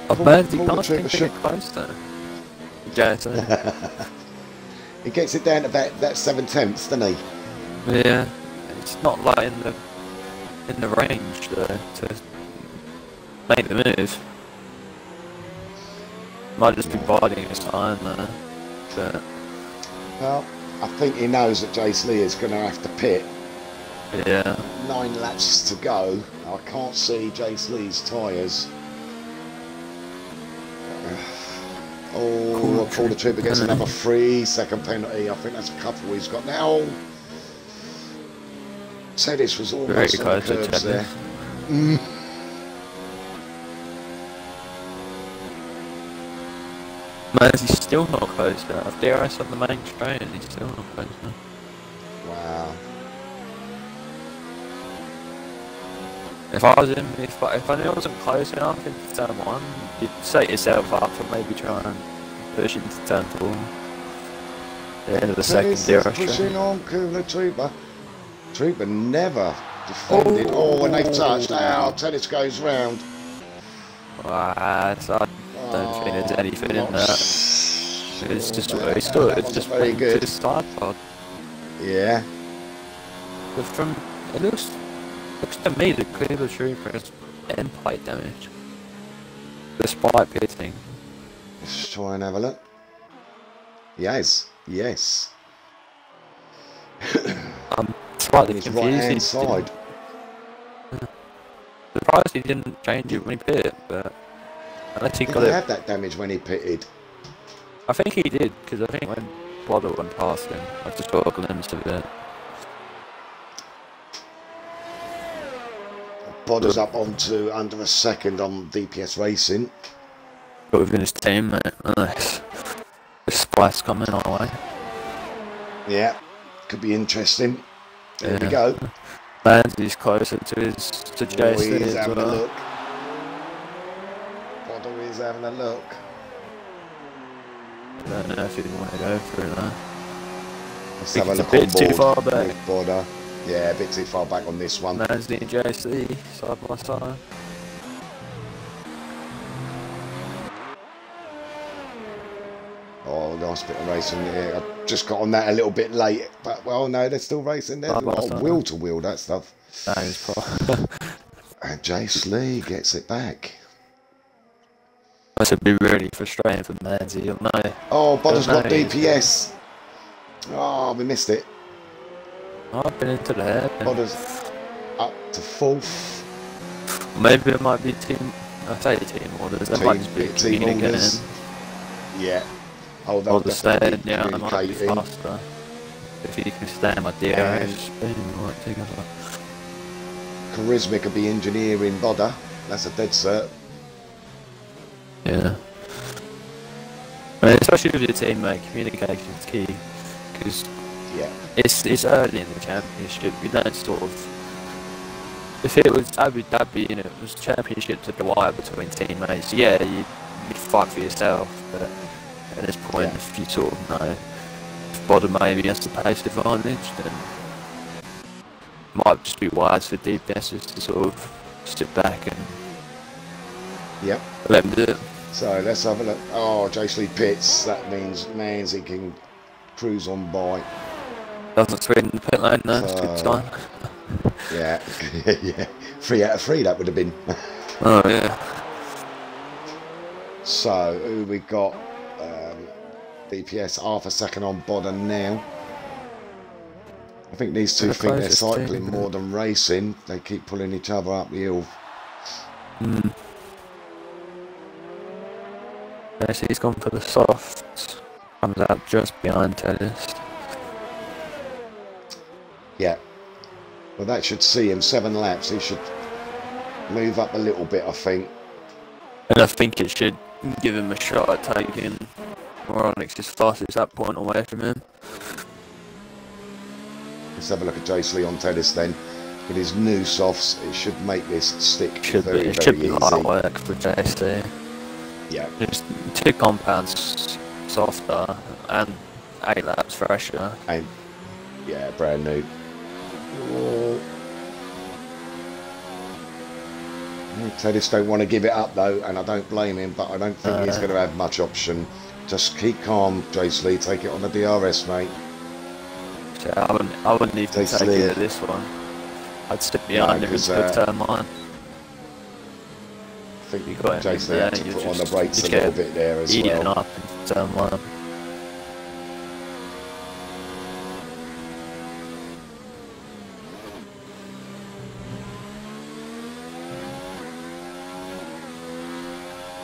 S2: I bet he
S1: Paul the
S2: can't
S1: Trooper
S2: think
S1: should...
S2: it close though. Jason.
S1: He gets it down to about that 7/10, doesn't he?
S2: Yeah. It's not like in the range though to make the move. Might just be biding his time though. But
S1: Well, I think he knows that Jace Lee is going to have to pit.
S2: yeah.
S1: 9 laps to go. I can't see Jace Lee's tyres. Oh, Paul the Trooper gets another 3-second penalty. I think that's a couple he's got now. Teddy's was almost on the curbs there.
S2: Man, he's still not close enough. DRS on the main straight and he's still not close enough.
S1: Wow.
S2: If I was him, if I knew I wasn't close enough into turn 1, you'd set yourself up for maybe try and push into turn 4. The end of the second DRS
S1: pushing
S2: straight.
S1: on, Cooler Trooper. Trooper never defended. Oh, when they touched. Ow, Teddy's goes round.
S2: Wow, so I don't think there's anything in that. It's just where he stood. It's just
S1: very good.
S2: his side pod.
S1: Yeah.
S2: But from it looks to me the Cleaver Trooper has end plate damage, despite pitting.
S1: Let's try and have a look. Yes. Yes.
S2: I'm slightly
S1: His
S2: confused.
S1: right hand side.
S2: Surprised he didn't change it when he pit, but unless he
S1: Did
S2: got
S1: he
S2: it.
S1: have that damage when he pitted?
S2: I think he did, because I think when Blother went past him, I just got a glimpse of it.
S1: Bodder's up onto under a second on DPS Racing.
S2: But within his team, mate, unless the Spice coming our way.
S1: Yeah, could be interesting. There we
S2: Yeah.
S1: go.
S2: Manzy's closer to Jason
S1: He's
S2: as
S1: having a
S2: well.
S1: look. Bodder is having a look.
S2: I don't know if he'd want to go for it though.
S1: Let's
S2: think
S1: have a
S2: it's
S1: look
S2: a bit
S1: on
S2: too
S1: board
S2: far back.
S1: with Bodder. Yeah, a bit too far back on this one.
S2: Manzy and JC side by side.
S1: Oh, nice bit of racing there. I just got on that a little bit late, but well, no, they're still racing there. Wheel to wheel, that stuff.
S2: That is probably.
S1: And Jace Lee gets it back.
S2: This would be really frustrating for Manzi. He'll know.
S1: Oh, Bodder's
S2: He'll
S1: got
S2: know he's
S1: DPS. Oh, we missed it.
S2: good. I've been into the head.
S1: Bodder's up to 4th.
S2: Maybe it might be team. I say team orders. That might just be
S1: Team orders.
S2: communicating.
S1: Yeah. Oh, they'll
S2: Or the
S1: definitely
S2: stand,
S1: be
S2: yeah, I might be
S1: communicating.
S2: faster. If you can stand my DRS speed, might take us up.
S1: Charisma could be engineering Bodder. That's a dead cert.
S2: Yeah. I mean, especially with your teammate, communication is key. Because
S1: Yeah.
S2: it's early in the championship. You don't sort of. If it was, that'd be you know, it was championship to the wire between teammates. Yeah, you'd fight for yourself, but at this point,
S1: Yeah.
S2: if you sort of know if Bodder maybe has the pace advantage, then it might just be wise for DPSs to sort of sit back and
S1: Yep.
S2: let them do it.
S1: So let's have a look. Oh, Lee pits. That means Manzi can cruise on by.
S2: Doesn't swing the pit lane, no, it's a good
S1: So-
S2: sign.
S1: Yeah. Yeah. 3 out of 3 that would have been.
S2: Oh yeah.
S1: So who we got? DPS half a second on Bodder now. I think these two
S2: The
S1: think they're
S2: closest
S1: cycling
S2: team.
S1: more than racing. They keep pulling each other up the hill.
S2: Yeah, so he's gone for the soft. Comes out just behind Tennis.
S1: Yeah. Well, that should see him 7 laps. He should move up a little bit, I think.
S2: And I think it should give him a shot at taking Moronix's fastest up point away from him.
S1: Let's have a look at Lee on tennis then. With his new softs, it should make this stick very,
S2: It
S1: very
S2: should be
S1: easy.
S2: hard work for JC.
S1: Yeah.
S2: Just 2 compounds softer and 8 laps fresher.
S1: And yeah, brand new. Tennis don't want to give it up though, and I don't blame him, but I don't think he's going to have much option. Just keep calm, Lee. Take it on the DRS, mate.
S2: So I wouldn't even
S1: Takes
S2: take
S1: lead.
S2: it at this one. I'd stick behind him and
S1: 'cause,
S2: still turn mine.
S1: I think
S2: You got him.
S1: Lee had to
S2: you
S1: put on the
S2: just-
S1: brakes a
S2: just
S1: little
S2: get
S1: bit there as
S2: eaten
S1: well.
S2: up and turn one.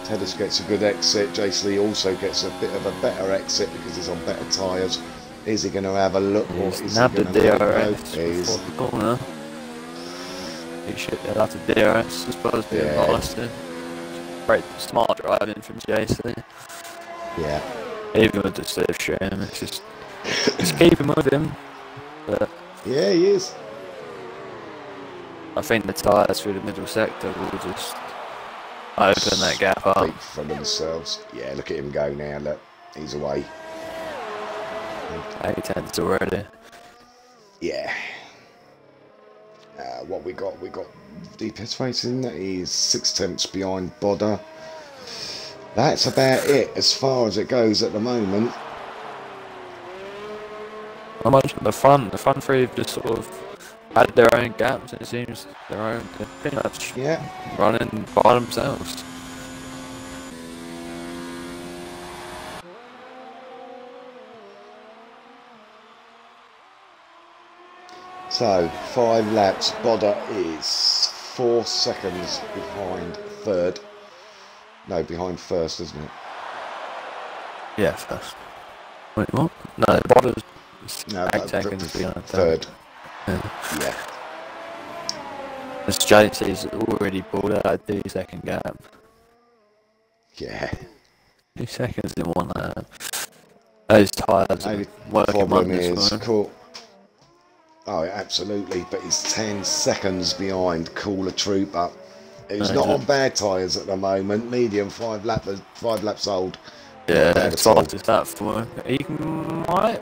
S1: Tennis gets a good exit. Lee also gets a bit of a better exit because he's on better tyres. Is he going to have a look? Or is
S2: He's
S1: he
S2: nabbed the
S1: going to
S2: DRS
S1: He's
S2: before the corner. He should have had the DRS as well as being
S1: Yeah.
S2: faster. Great smart driving from JC.
S1: yeah.
S2: Even with the safe shame, it's just keep him with him. But
S1: Yeah, he is.
S2: I think the tyres through the middle sector will just open that gap up.
S1: Speak for themselves. Yeah, look at him go now. Look, he's away.
S2: 8-10s already.
S1: Yeah. What we got? We got DPS racing. That is 6 tenths behind Bodder. That's about it as far as it goes at the moment.
S2: I imagine the front three have just sort of had their own gaps, and it seems they're pretty much
S1: Yeah.
S2: running by themselves.
S1: So 5 laps. Bodder is 4 seconds behind third. No, behind first, isn't it?
S2: Yeah, first. Wait, what? No, Bodder's
S1: No,
S2: 8 seconds behind
S1: third.
S2: Yeah.
S1: Yeah.
S2: This JC's already pulled out a 2-second gap.
S1: Yeah.
S2: 2 seconds in one lap. Those tyres are
S1: Only
S2: working
S1: problem
S2: wonders
S1: is
S2: for him.
S1: cool. Oh, absolutely. But he's 10 seconds behind Cooler Trooper, who's not on bad tyres at the moment. Medium, 5 laps old.
S2: Yeah,
S1: Not bad
S2: it's
S1: at all.
S2: fast as that for him. He might...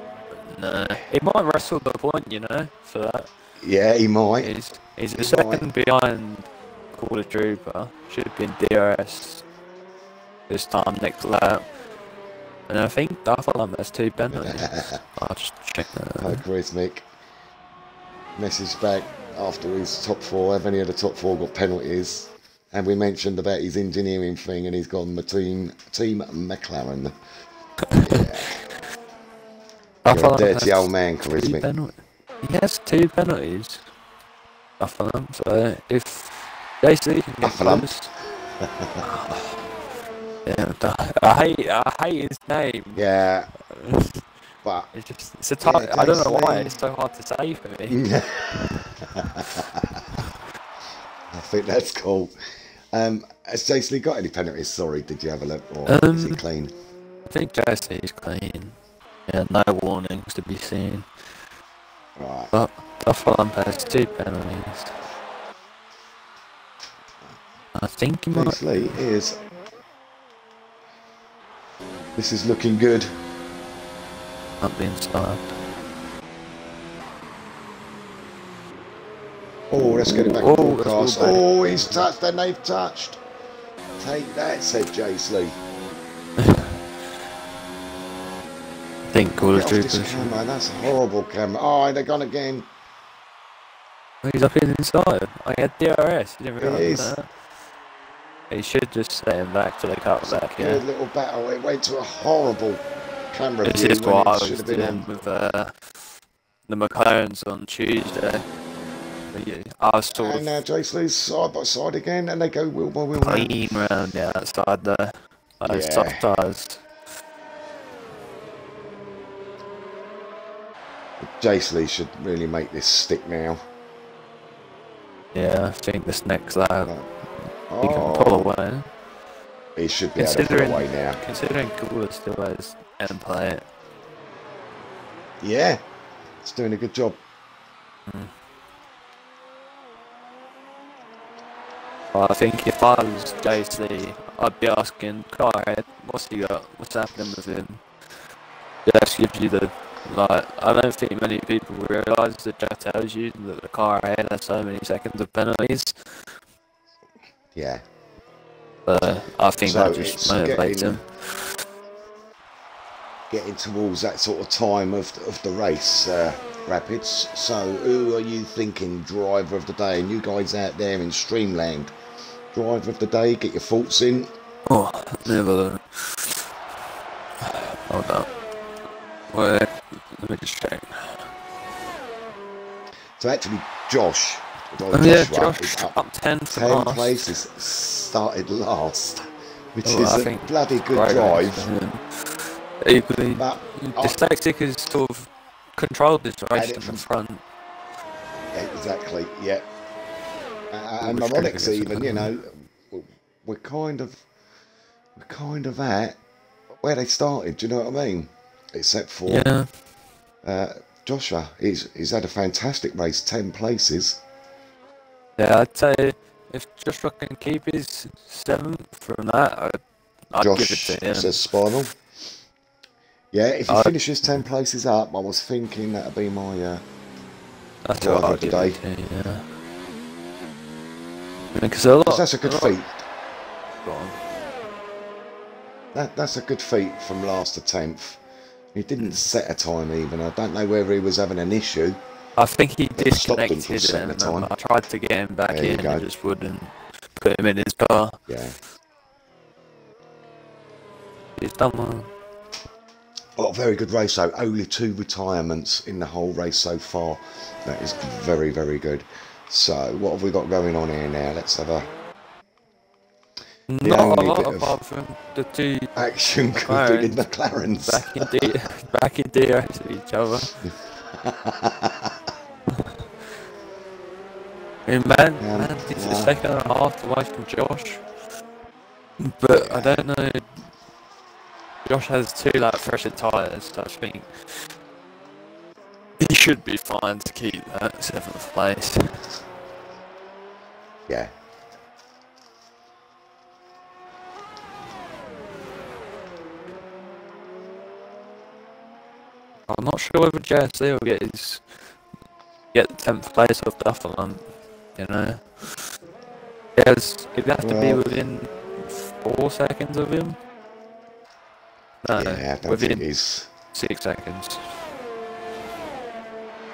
S2: No, he might wrestle the point, you know, for that.
S1: Yeah, he might.
S2: He's a second behind Call of Trooper. Should have been DRS this time next lap. And I think Darfalum has 2 penalties. I'll just check that out.
S1: Charismatic. Message back after his top 4. Have any of the top 4 got penalties? And we mentioned about his engineering thing, and he's gone between Team McLaren. Yeah. You're a dirty old man, Charisma.
S2: He has 2 penalties. I them. So if JC can get close. Yeah, I hate his name.
S1: Yeah. But
S2: it's a tough. I don't know why it's so hard to say for me.
S1: I think that's cool. Has Jason got any penalties? Sorry, did you have a look, or is he clean?
S2: I think JC is clean. Yeah, no warnings to be seen.
S1: Right.
S2: But Duffel has 2 penalties. I think he might.
S1: Lee is. This is looking good.
S2: Not being started.
S1: Oh, let's get it back to broadcast. Oh, he's touched, then they've touched. Take that, said Jace Lee.
S2: I think Call of Duty.
S1: That's a horrible camera. Oh, they're gone again.
S2: He's up inside. I had DRS. You didn't realise that. He should just stay him back till they cut back.
S1: Good little battle. It went to a horrible camera
S2: view. This is what I was doing with the McLarens on Tuesday. I was sort of.
S1: And now Jace Lee's side by side again, and they go wheel by wheel.
S2: Clean round the outside there. Those soft tyres.
S1: Jace Lee should really make this stick now.
S2: Yeah, I think this next lap he can pull away.
S1: He should be able to pull away now.
S2: Considering Cooler still has end plate.
S1: Yeah, it's doing a good job.
S2: Well, I think if I was JC, I'd be asking, Carhead, what's he got? What's happening with him? Just gives you the, I don't think many people realise that Jack tells you that the car ahead has so many seconds of penalties.
S1: Yeah.
S2: But I think that just motivates him.
S1: Getting towards that sort of time of the race, Rapids. So who are you thinking driver of the day? And you guys out there in Streamland, driver of the day, get your thoughts in.
S2: Oh, never. Hold up. Wait, let me just check.
S1: So actually, Josh is
S2: up 10
S1: places, started last, which is a bloody good drive.
S2: Equally, Dyslexic has sort of controlled this race in the front.
S1: Exactly, yeah. And Moronics even, you know, we're kind of at where they started. Do you know what I mean? Except for Joshua, he's had a fantastic race, 10 places.
S2: Yeah, I'd say if Joshua can keep his 7th from that, I'd give it to him.
S1: Says Spinal. Yeah, if he finishes 10 places up, I was thinking that'd be my driver of the day.
S2: Yeah. Because
S1: that's a good feat.
S2: Go on.
S1: That's a good feat from last to 10th. He didn't set a time even. I don't know whether he was having an issue.
S2: I think he disconnected and I tried to get him back in and just wouldn't put him in his car.
S1: Yeah.
S2: He's done well.
S1: Oh, very good race though. Only 2 retirements in the whole race so far. That is very, very good. So, what have we got going on here now? Let's have a...
S2: Not a lot apart from the 2
S1: action completed McLarens.
S2: Back in DRS with each other. Man, it's the second and a half away from Josh. But I don't know. Josh has 2 fresher tyres, so I think he should be fine to keep that 7th place.
S1: Yeah.
S2: I'm not sure whether JSC will get the 10th place off Duffel, you know. He'd have to be within 4 seconds of him. No,
S1: yeah, I don't
S2: within
S1: think he's
S2: 6 seconds.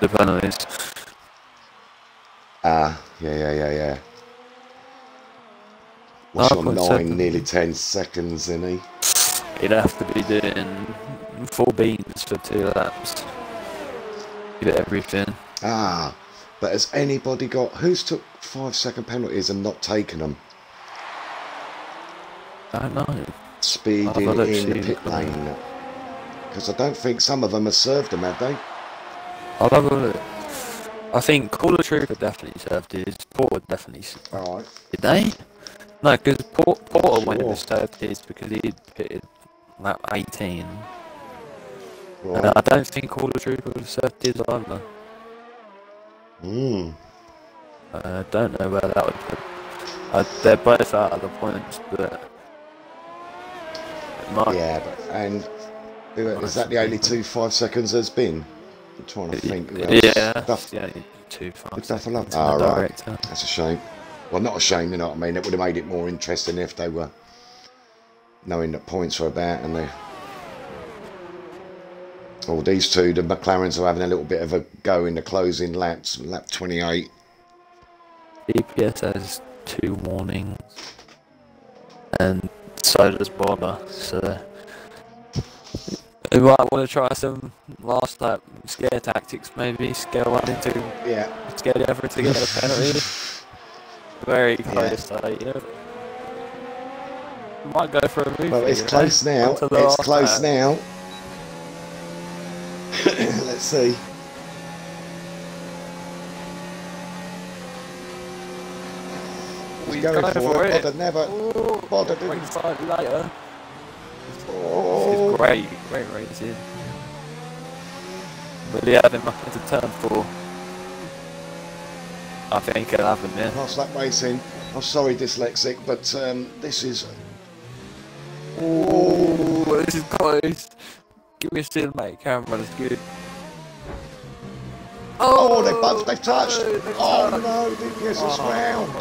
S2: The penalties.
S1: Yeah. What's your
S2: 9.7.
S1: nearly 10 seconds, isn't he?
S2: He'd have to be doing 4 beans for 2 laps. Give it everything.
S1: Ah, but has anybody got... Who's took 5-second penalties and not taken them?
S2: I don't know.
S1: Speeding in the pit lane. Because I don't think some of them have served them, have they?
S2: I'll have a look. I think Call of Trooper definitely served his. Porter definitely.
S1: Alright.
S2: Did they? No, because Porter went
S1: Sure.
S2: and served his because he'd pitted lap 18.
S1: Right.
S2: And I don't think Call of Trooper would have served his either. I don't know where that would put. They're both out of the points, but.
S1: Yeah, but. And. Is that the only 2 5 seconds there's been? I'm trying to think who else.
S2: Yeah, that's the only 2 5 seconds.
S1: Ah, right. That's a shame. Well, not a shame, you know what I mean? It would have made it more interesting if they were knowing that points were about and they... Oh, these two, the McLarens, are having a little bit of a go in the closing laps, lap 28.
S2: DPS has 2 warnings, and so does Bobber, so we might want to try some last lap scare tactics, maybe scare one into scare the other to get a penalty. Very close, you know. Might go for a movie.
S1: Well, it's close now. It's close now. Let's see. He's going for it. Bodder never. Bodder didn't.
S2: Later.
S1: Oh.
S2: Great racing. Will he have him up into turn 4? I think he'll have him there.
S1: Last lap racing. I'm sorry, dyslexic, but this is.
S2: Oh, this is close. Give me a still, mate. Camera is good.
S1: Oh, they've touched. Oh no, DPS is round.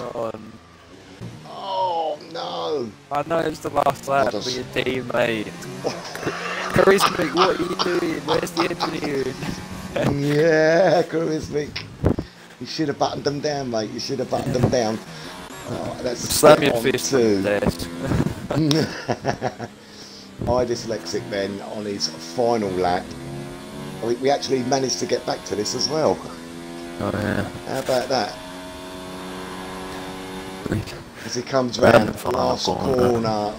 S1: Oh no.
S2: I know it's the last lap for your teammate. Charismatic, what are you doing? Where's the engineering?
S1: Yeah, Charismatic. You should have buttoned them down, mate. You should have buttoned them down. Oh, that's
S2: slam your fist
S1: too.
S2: My
S1: dyslexic then on his final lap. We actually managed to get back to this as well.
S2: Oh yeah.
S1: How about that? As he comes round the last corner.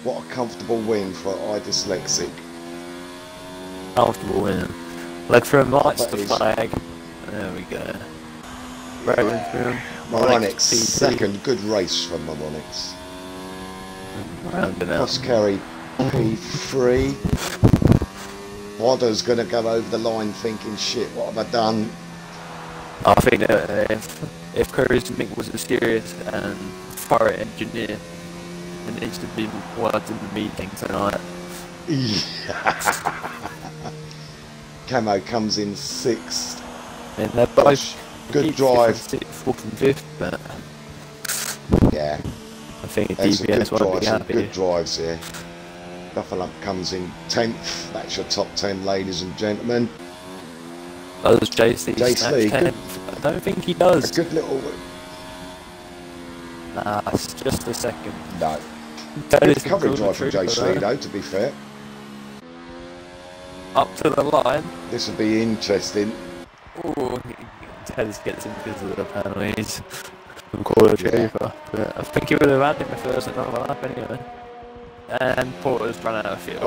S1: What a comfortable win for iDyslexic.
S2: Comfortable win. Leg for him, lights the flag. There we go.
S1: Moronix second, good race from Moronix. Cross carry P3. Wadder's going to go over the line thinking, shit, what have I done?
S2: I think that if Charismatic was a serious and thorough engineer, it needs to be worked in the meeting tonight. Camo
S1: comes in 6th.
S2: And they're both
S1: good drive.
S2: 4th and 5th, but
S1: yeah,
S2: I think DPS won't be happy.
S1: Good drives here. Buffalo comes in 10th. That's your top 10, ladies and gentlemen.
S2: Does JC
S1: Lee,
S2: 10th? I don't think he does.
S1: A good little.
S2: Nah, it's just a second.
S1: No. Good coverage drive from JC Lee, though, to be fair.
S2: Up to the line.
S1: This will be interesting.
S2: Ooh, Teddy's gets him because of the penalties from Call of Trooper. But I think he would have had him if there was another lap anyway. And Porter's run out of fuel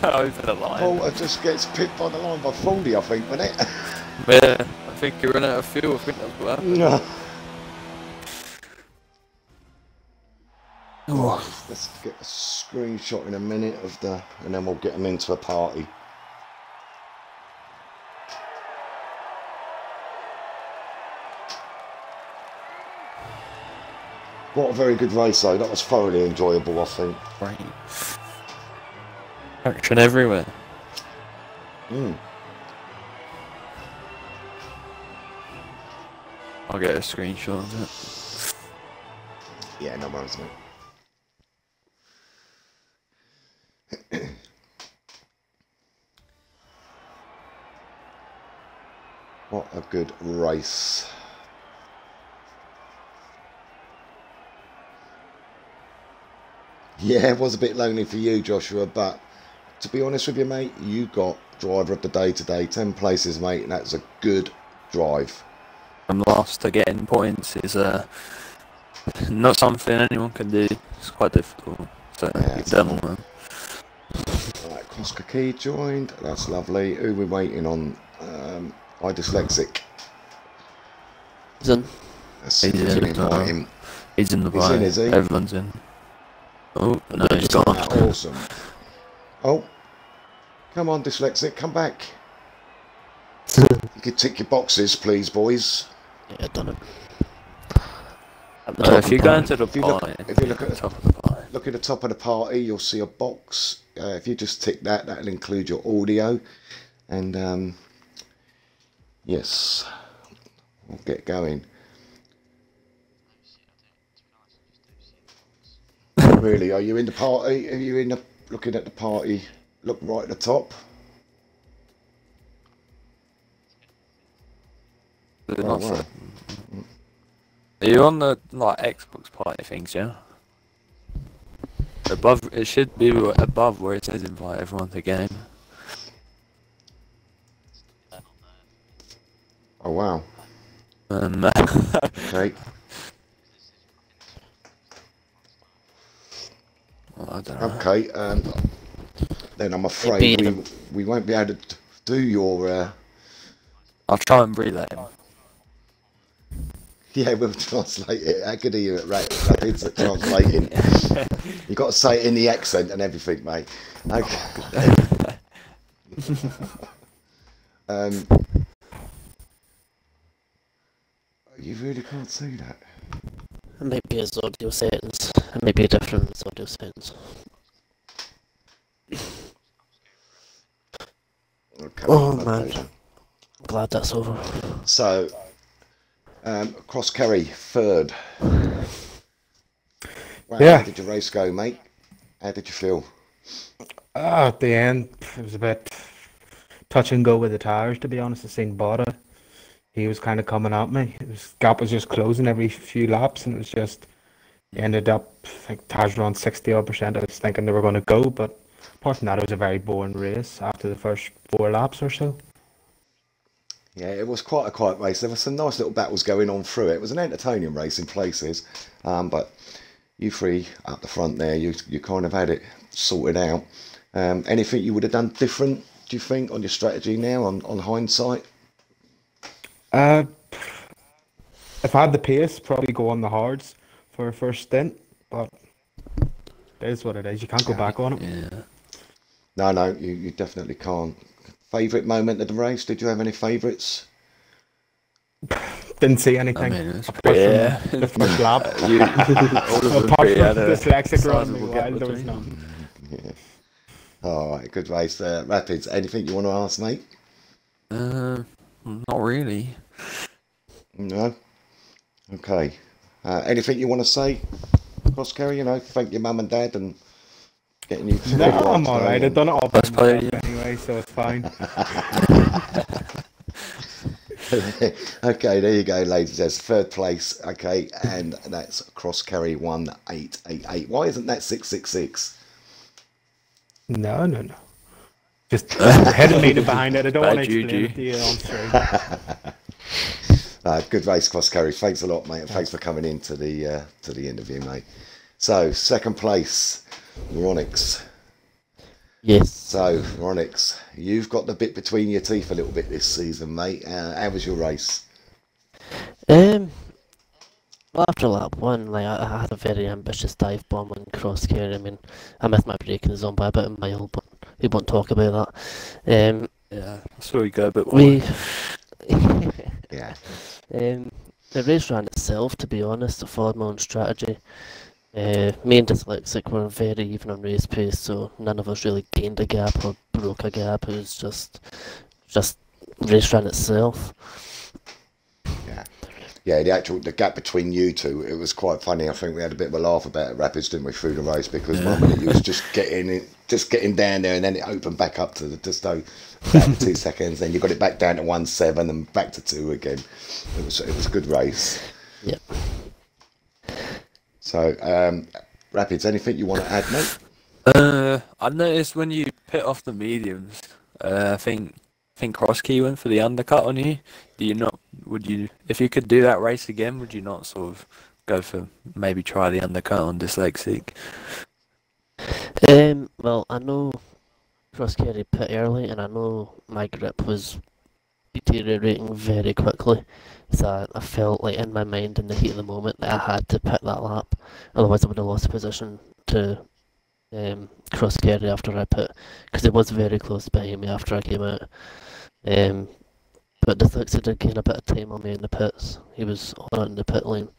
S2: over the line.
S1: Porter just gets picked by the line by 40, I think, wasn't it?
S2: Yeah, I think he ran out of fuel. I think that's what happened.
S1: No.
S2: Oh.
S1: Let's get a screenshot in a minute of the, and then we'll get them into a party. What a very good race though, that was thoroughly enjoyable, I think.
S2: Right. Action everywhere. I'll get a screenshot of it.
S1: Yeah, no worries, mate. What a good race. Yeah, it was a bit lonely for you, Joshua, but to be honest with you, mate, you got driver of the day today. 10 places, mate, and that's a good drive.
S2: From last to getting points is not something anyone can do. It's quite difficult. So
S1: Yeah,
S2: you've done well.
S1: Right, Koska Key joined. That's lovely. Who are we waiting on? I dyslexic.
S3: He's in.
S1: Let's
S2: He's in as well.
S1: invite him.
S2: He's in the
S1: He's in,
S2: buy.
S1: is he?
S2: Everyone's in. Oh, no, he's gone.
S1: Awesome. Oh, come on, dyslexic, come back. You can tick your boxes, please, boys.
S3: Yeah, done it.
S2: If you're going to the
S1: If you
S2: pie,
S1: look at the
S2: top of the pie.
S1: Look at the top of the party, you'll see a box. If you just tick that, that'll include your audio. And yes, we'll get going. Really, are you in the party? Are you in the looking at the party? Look right at the top. Oh, wow.
S2: Are you on the Xbox party things, yeah? Above, it should be above where it says invite everyone to game.
S1: Oh wow. Okay.
S2: Well, I don't know.
S1: Okay. Then I'm afraid we won't be able to do your.
S2: I'll try and relay him.
S1: Yeah, we'll translate it. How good are you at rapids at translating? You've got to say it in the accent and everything, mate. Okay. You really can't see that.
S3: It might be his audio settings. It might be different in his audio settings.
S1: Okay.
S3: Oh man, I'm glad that's over.
S1: So, Cross Kerry, third. Wow,
S4: Yeah.
S1: How did your race go, mate? How did you feel?
S4: At the end, it was a bit touch and go with the tires, to be honest. I seen Botta. He was kind of coming at me. His gap was just closing every few laps, and it was just, he ended up, I think, tires were on 60-odd%. I was thinking they were going to go, but apart from that, it was a very boring race after the first 4 laps or so.
S1: Yeah, it was quite a quiet race. There were some nice little battles going on through it. It was an entertaining race in places, but you three up the front there, you kind of had it sorted out. Anything you would have done different, do you think, on your strategy now, on hindsight?
S4: If I had the pace, probably go on the hards for a first stint, but it is what it is. You can't go back on it.
S2: Yeah.
S1: No, you definitely can't. Favourite moment of the race? Did you have any favourites?
S4: Didn't see
S2: I
S4: anything.
S2: mean, it's
S4: apart
S2: pretty,
S4: from the first lap.
S2: all of them
S4: Apart
S2: pretty
S4: from
S2: had a
S4: dyslexic run,
S2: sizable gap
S4: there was
S2: between
S4: none.
S1: Yeah. All right, good race there. Rapids, anything you want to ask, mate?
S2: Not really.
S1: No? Okay. Anything you want to say, Cross Kerry? Thank your mum and dad and getting you to
S4: No, I'm alright. I've done it all by
S2: Let's play,
S4: myself anyway, so it's fine.
S1: Okay, there you go, ladies. There's third place. Okay, and that's Cross Kerry 1888. Why isn't that 666?
S4: No. Just headed me to behind it. I don't
S2: Bad
S4: want to explain
S2: juju.
S4: it to you on stream.
S1: Good race, Cross Kerry. Thanks a lot, mate. And thanks for coming into the interview, mate. So, second place, Ronix.
S3: Yes.
S1: So, Ronix, you've got the bit between your teeth a little bit this season, mate. How was your race?
S3: Well, after lap 1, I had a very ambitious dive bomb on crosshair. I mean, I missed my braking zone by about a mile, but we won't talk about that.
S2: Yeah, I saw you go a bit
S3: We,
S1: Yeah.
S3: the race ran itself, to be honest. I followed my own strategy. Me and Dyslexic were very even on race pace, so none of us really gained a gap or broke a gap. It was just race ran itself.
S1: Yeah, the gap between you two, it was quite funny. I think we had a bit of a laugh about it, Rapids, didn't we, through the race? Because one minute you was just getting down there, and then it opened back up to just about 2 seconds. Then you got it back down to 1.7 and back to 2 again. It was a good race.
S3: Yep.
S1: So Rapids, anything you want to add, mate?
S2: I noticed when you pit off the mediums, I think Cross Key went for the undercut on you. Do you not? Would you, if you could do that race again, would you not sort of go for maybe try the undercut on Dyslexic?
S3: Well, I know Cross Kerry pit early, and I know my grip was deteriorating very quickly. So I felt like in my mind, in the heat of the moment, that I had to pit that lap. Otherwise, I would have lost position to Cross Kerry after I pit, because it was very close behind me after I came out. But Dyslexia did gain a bit of time on me in the pits. He was on in the pit lane.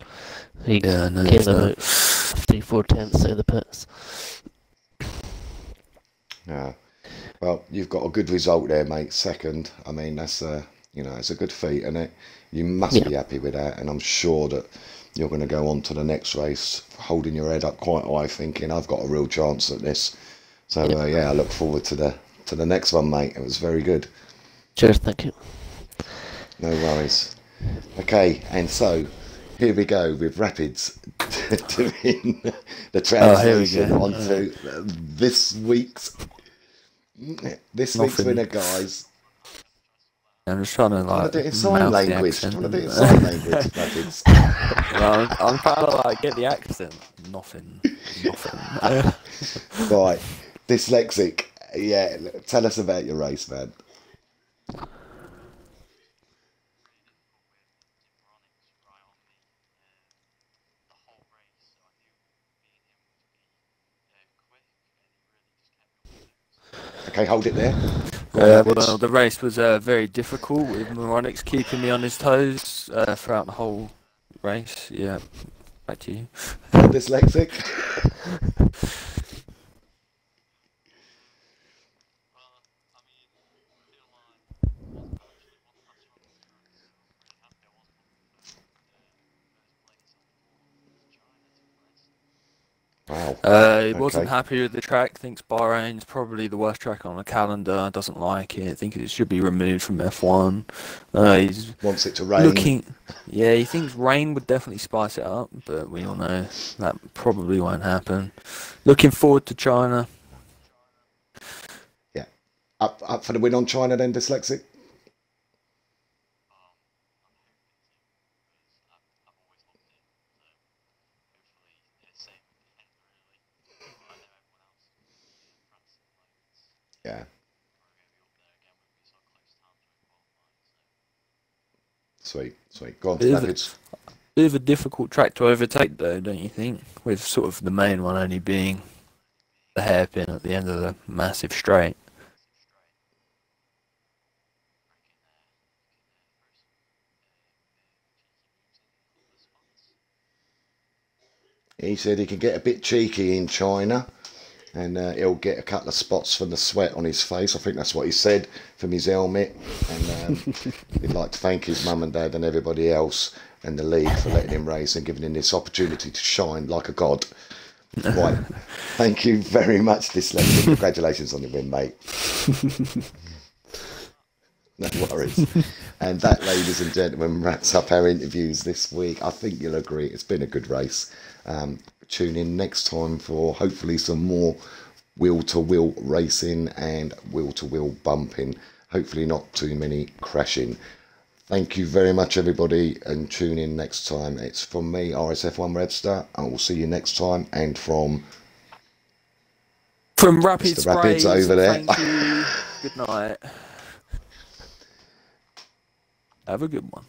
S3: He
S2: Yeah, I
S3: came
S2: noticed
S3: about
S2: that.
S3: 3-4 tenths out of the pits.
S1: Yeah. Well, you've got a good result there, mate. Second. I mean, that's it's a good feat, isn't it? You must
S3: Yeah.
S1: be happy with that, and I'm sure that you're going to go on to the next race holding your head up quite high, thinking I've got a real chance at this. So
S3: Yeah.
S1: I look forward to the next one, mate. It was very good.
S3: Cheers, thank you.
S1: No worries. Okay, and so here we go with Rapids doing the
S2: Oh, here we
S1: translation
S2: go.
S1: onto this week's
S2: Nothing.
S1: winner, guys.
S2: I'm just trying to
S1: Trying to do it
S2: like
S1: in sign
S2: mouth the
S1: language.
S2: accent.
S1: Trying to do it in sign language, Rapids.
S2: Well, I'm trying to like get the accent. Nothing.
S1: Right, dyslexic. Yeah, tell us about your race, man. Okay, hold it there. Go on,
S2: Well,
S1: Rapids.
S2: the race was very difficult with Moronics keeping me on his toes throughout the whole race. Yeah, back to you.
S1: Go on, dyslexic. Wow.
S2: He wasn't
S1: Okay.
S2: happy with the track. Thinks Bahrain's probably the worst track on the calendar. Doesn't like it. Think it should be removed from F1. He's
S1: Wants it to rain.
S2: looking. Yeah, he thinks rain would definitely spice it up, but we all know that probably won't happen. Looking forward to China.
S1: Yeah. Up for the win on China then, dyslexic. Yeah. Sweet, sweet. Go on,
S2: Bit of,
S1: Rapids.
S2: bit of a difficult track to overtake, though, don't you think? With sort of the main one only being the hairpin at the end of the massive straight.
S1: He said he can get a bit cheeky in China, and he'll get a couple of spots from the sweat on his face. I think that's what he said from his helmet. And he'd like to thank his mum and dad and everybody else and the league for letting him race and giving him this opportunity to shine like a god. Right. Thank you very much, Dyslexic. Congratulations on the win, mate. No worries. And that, ladies and gentlemen, wraps up our interviews this week. I think you'll agree it's been a good race. Tune in next time for hopefully some more wheel-to-wheel racing and wheel-to-wheel bumping. Hopefully not too many crashing. Thank you very much, everybody, and tune in next time. It's from me, RSF1 Redster. I will see you next time. And from
S2: Rapids
S1: Mr. Rapids
S2: Sprays,
S1: over there.
S2: thank you. Good night. Have a good one.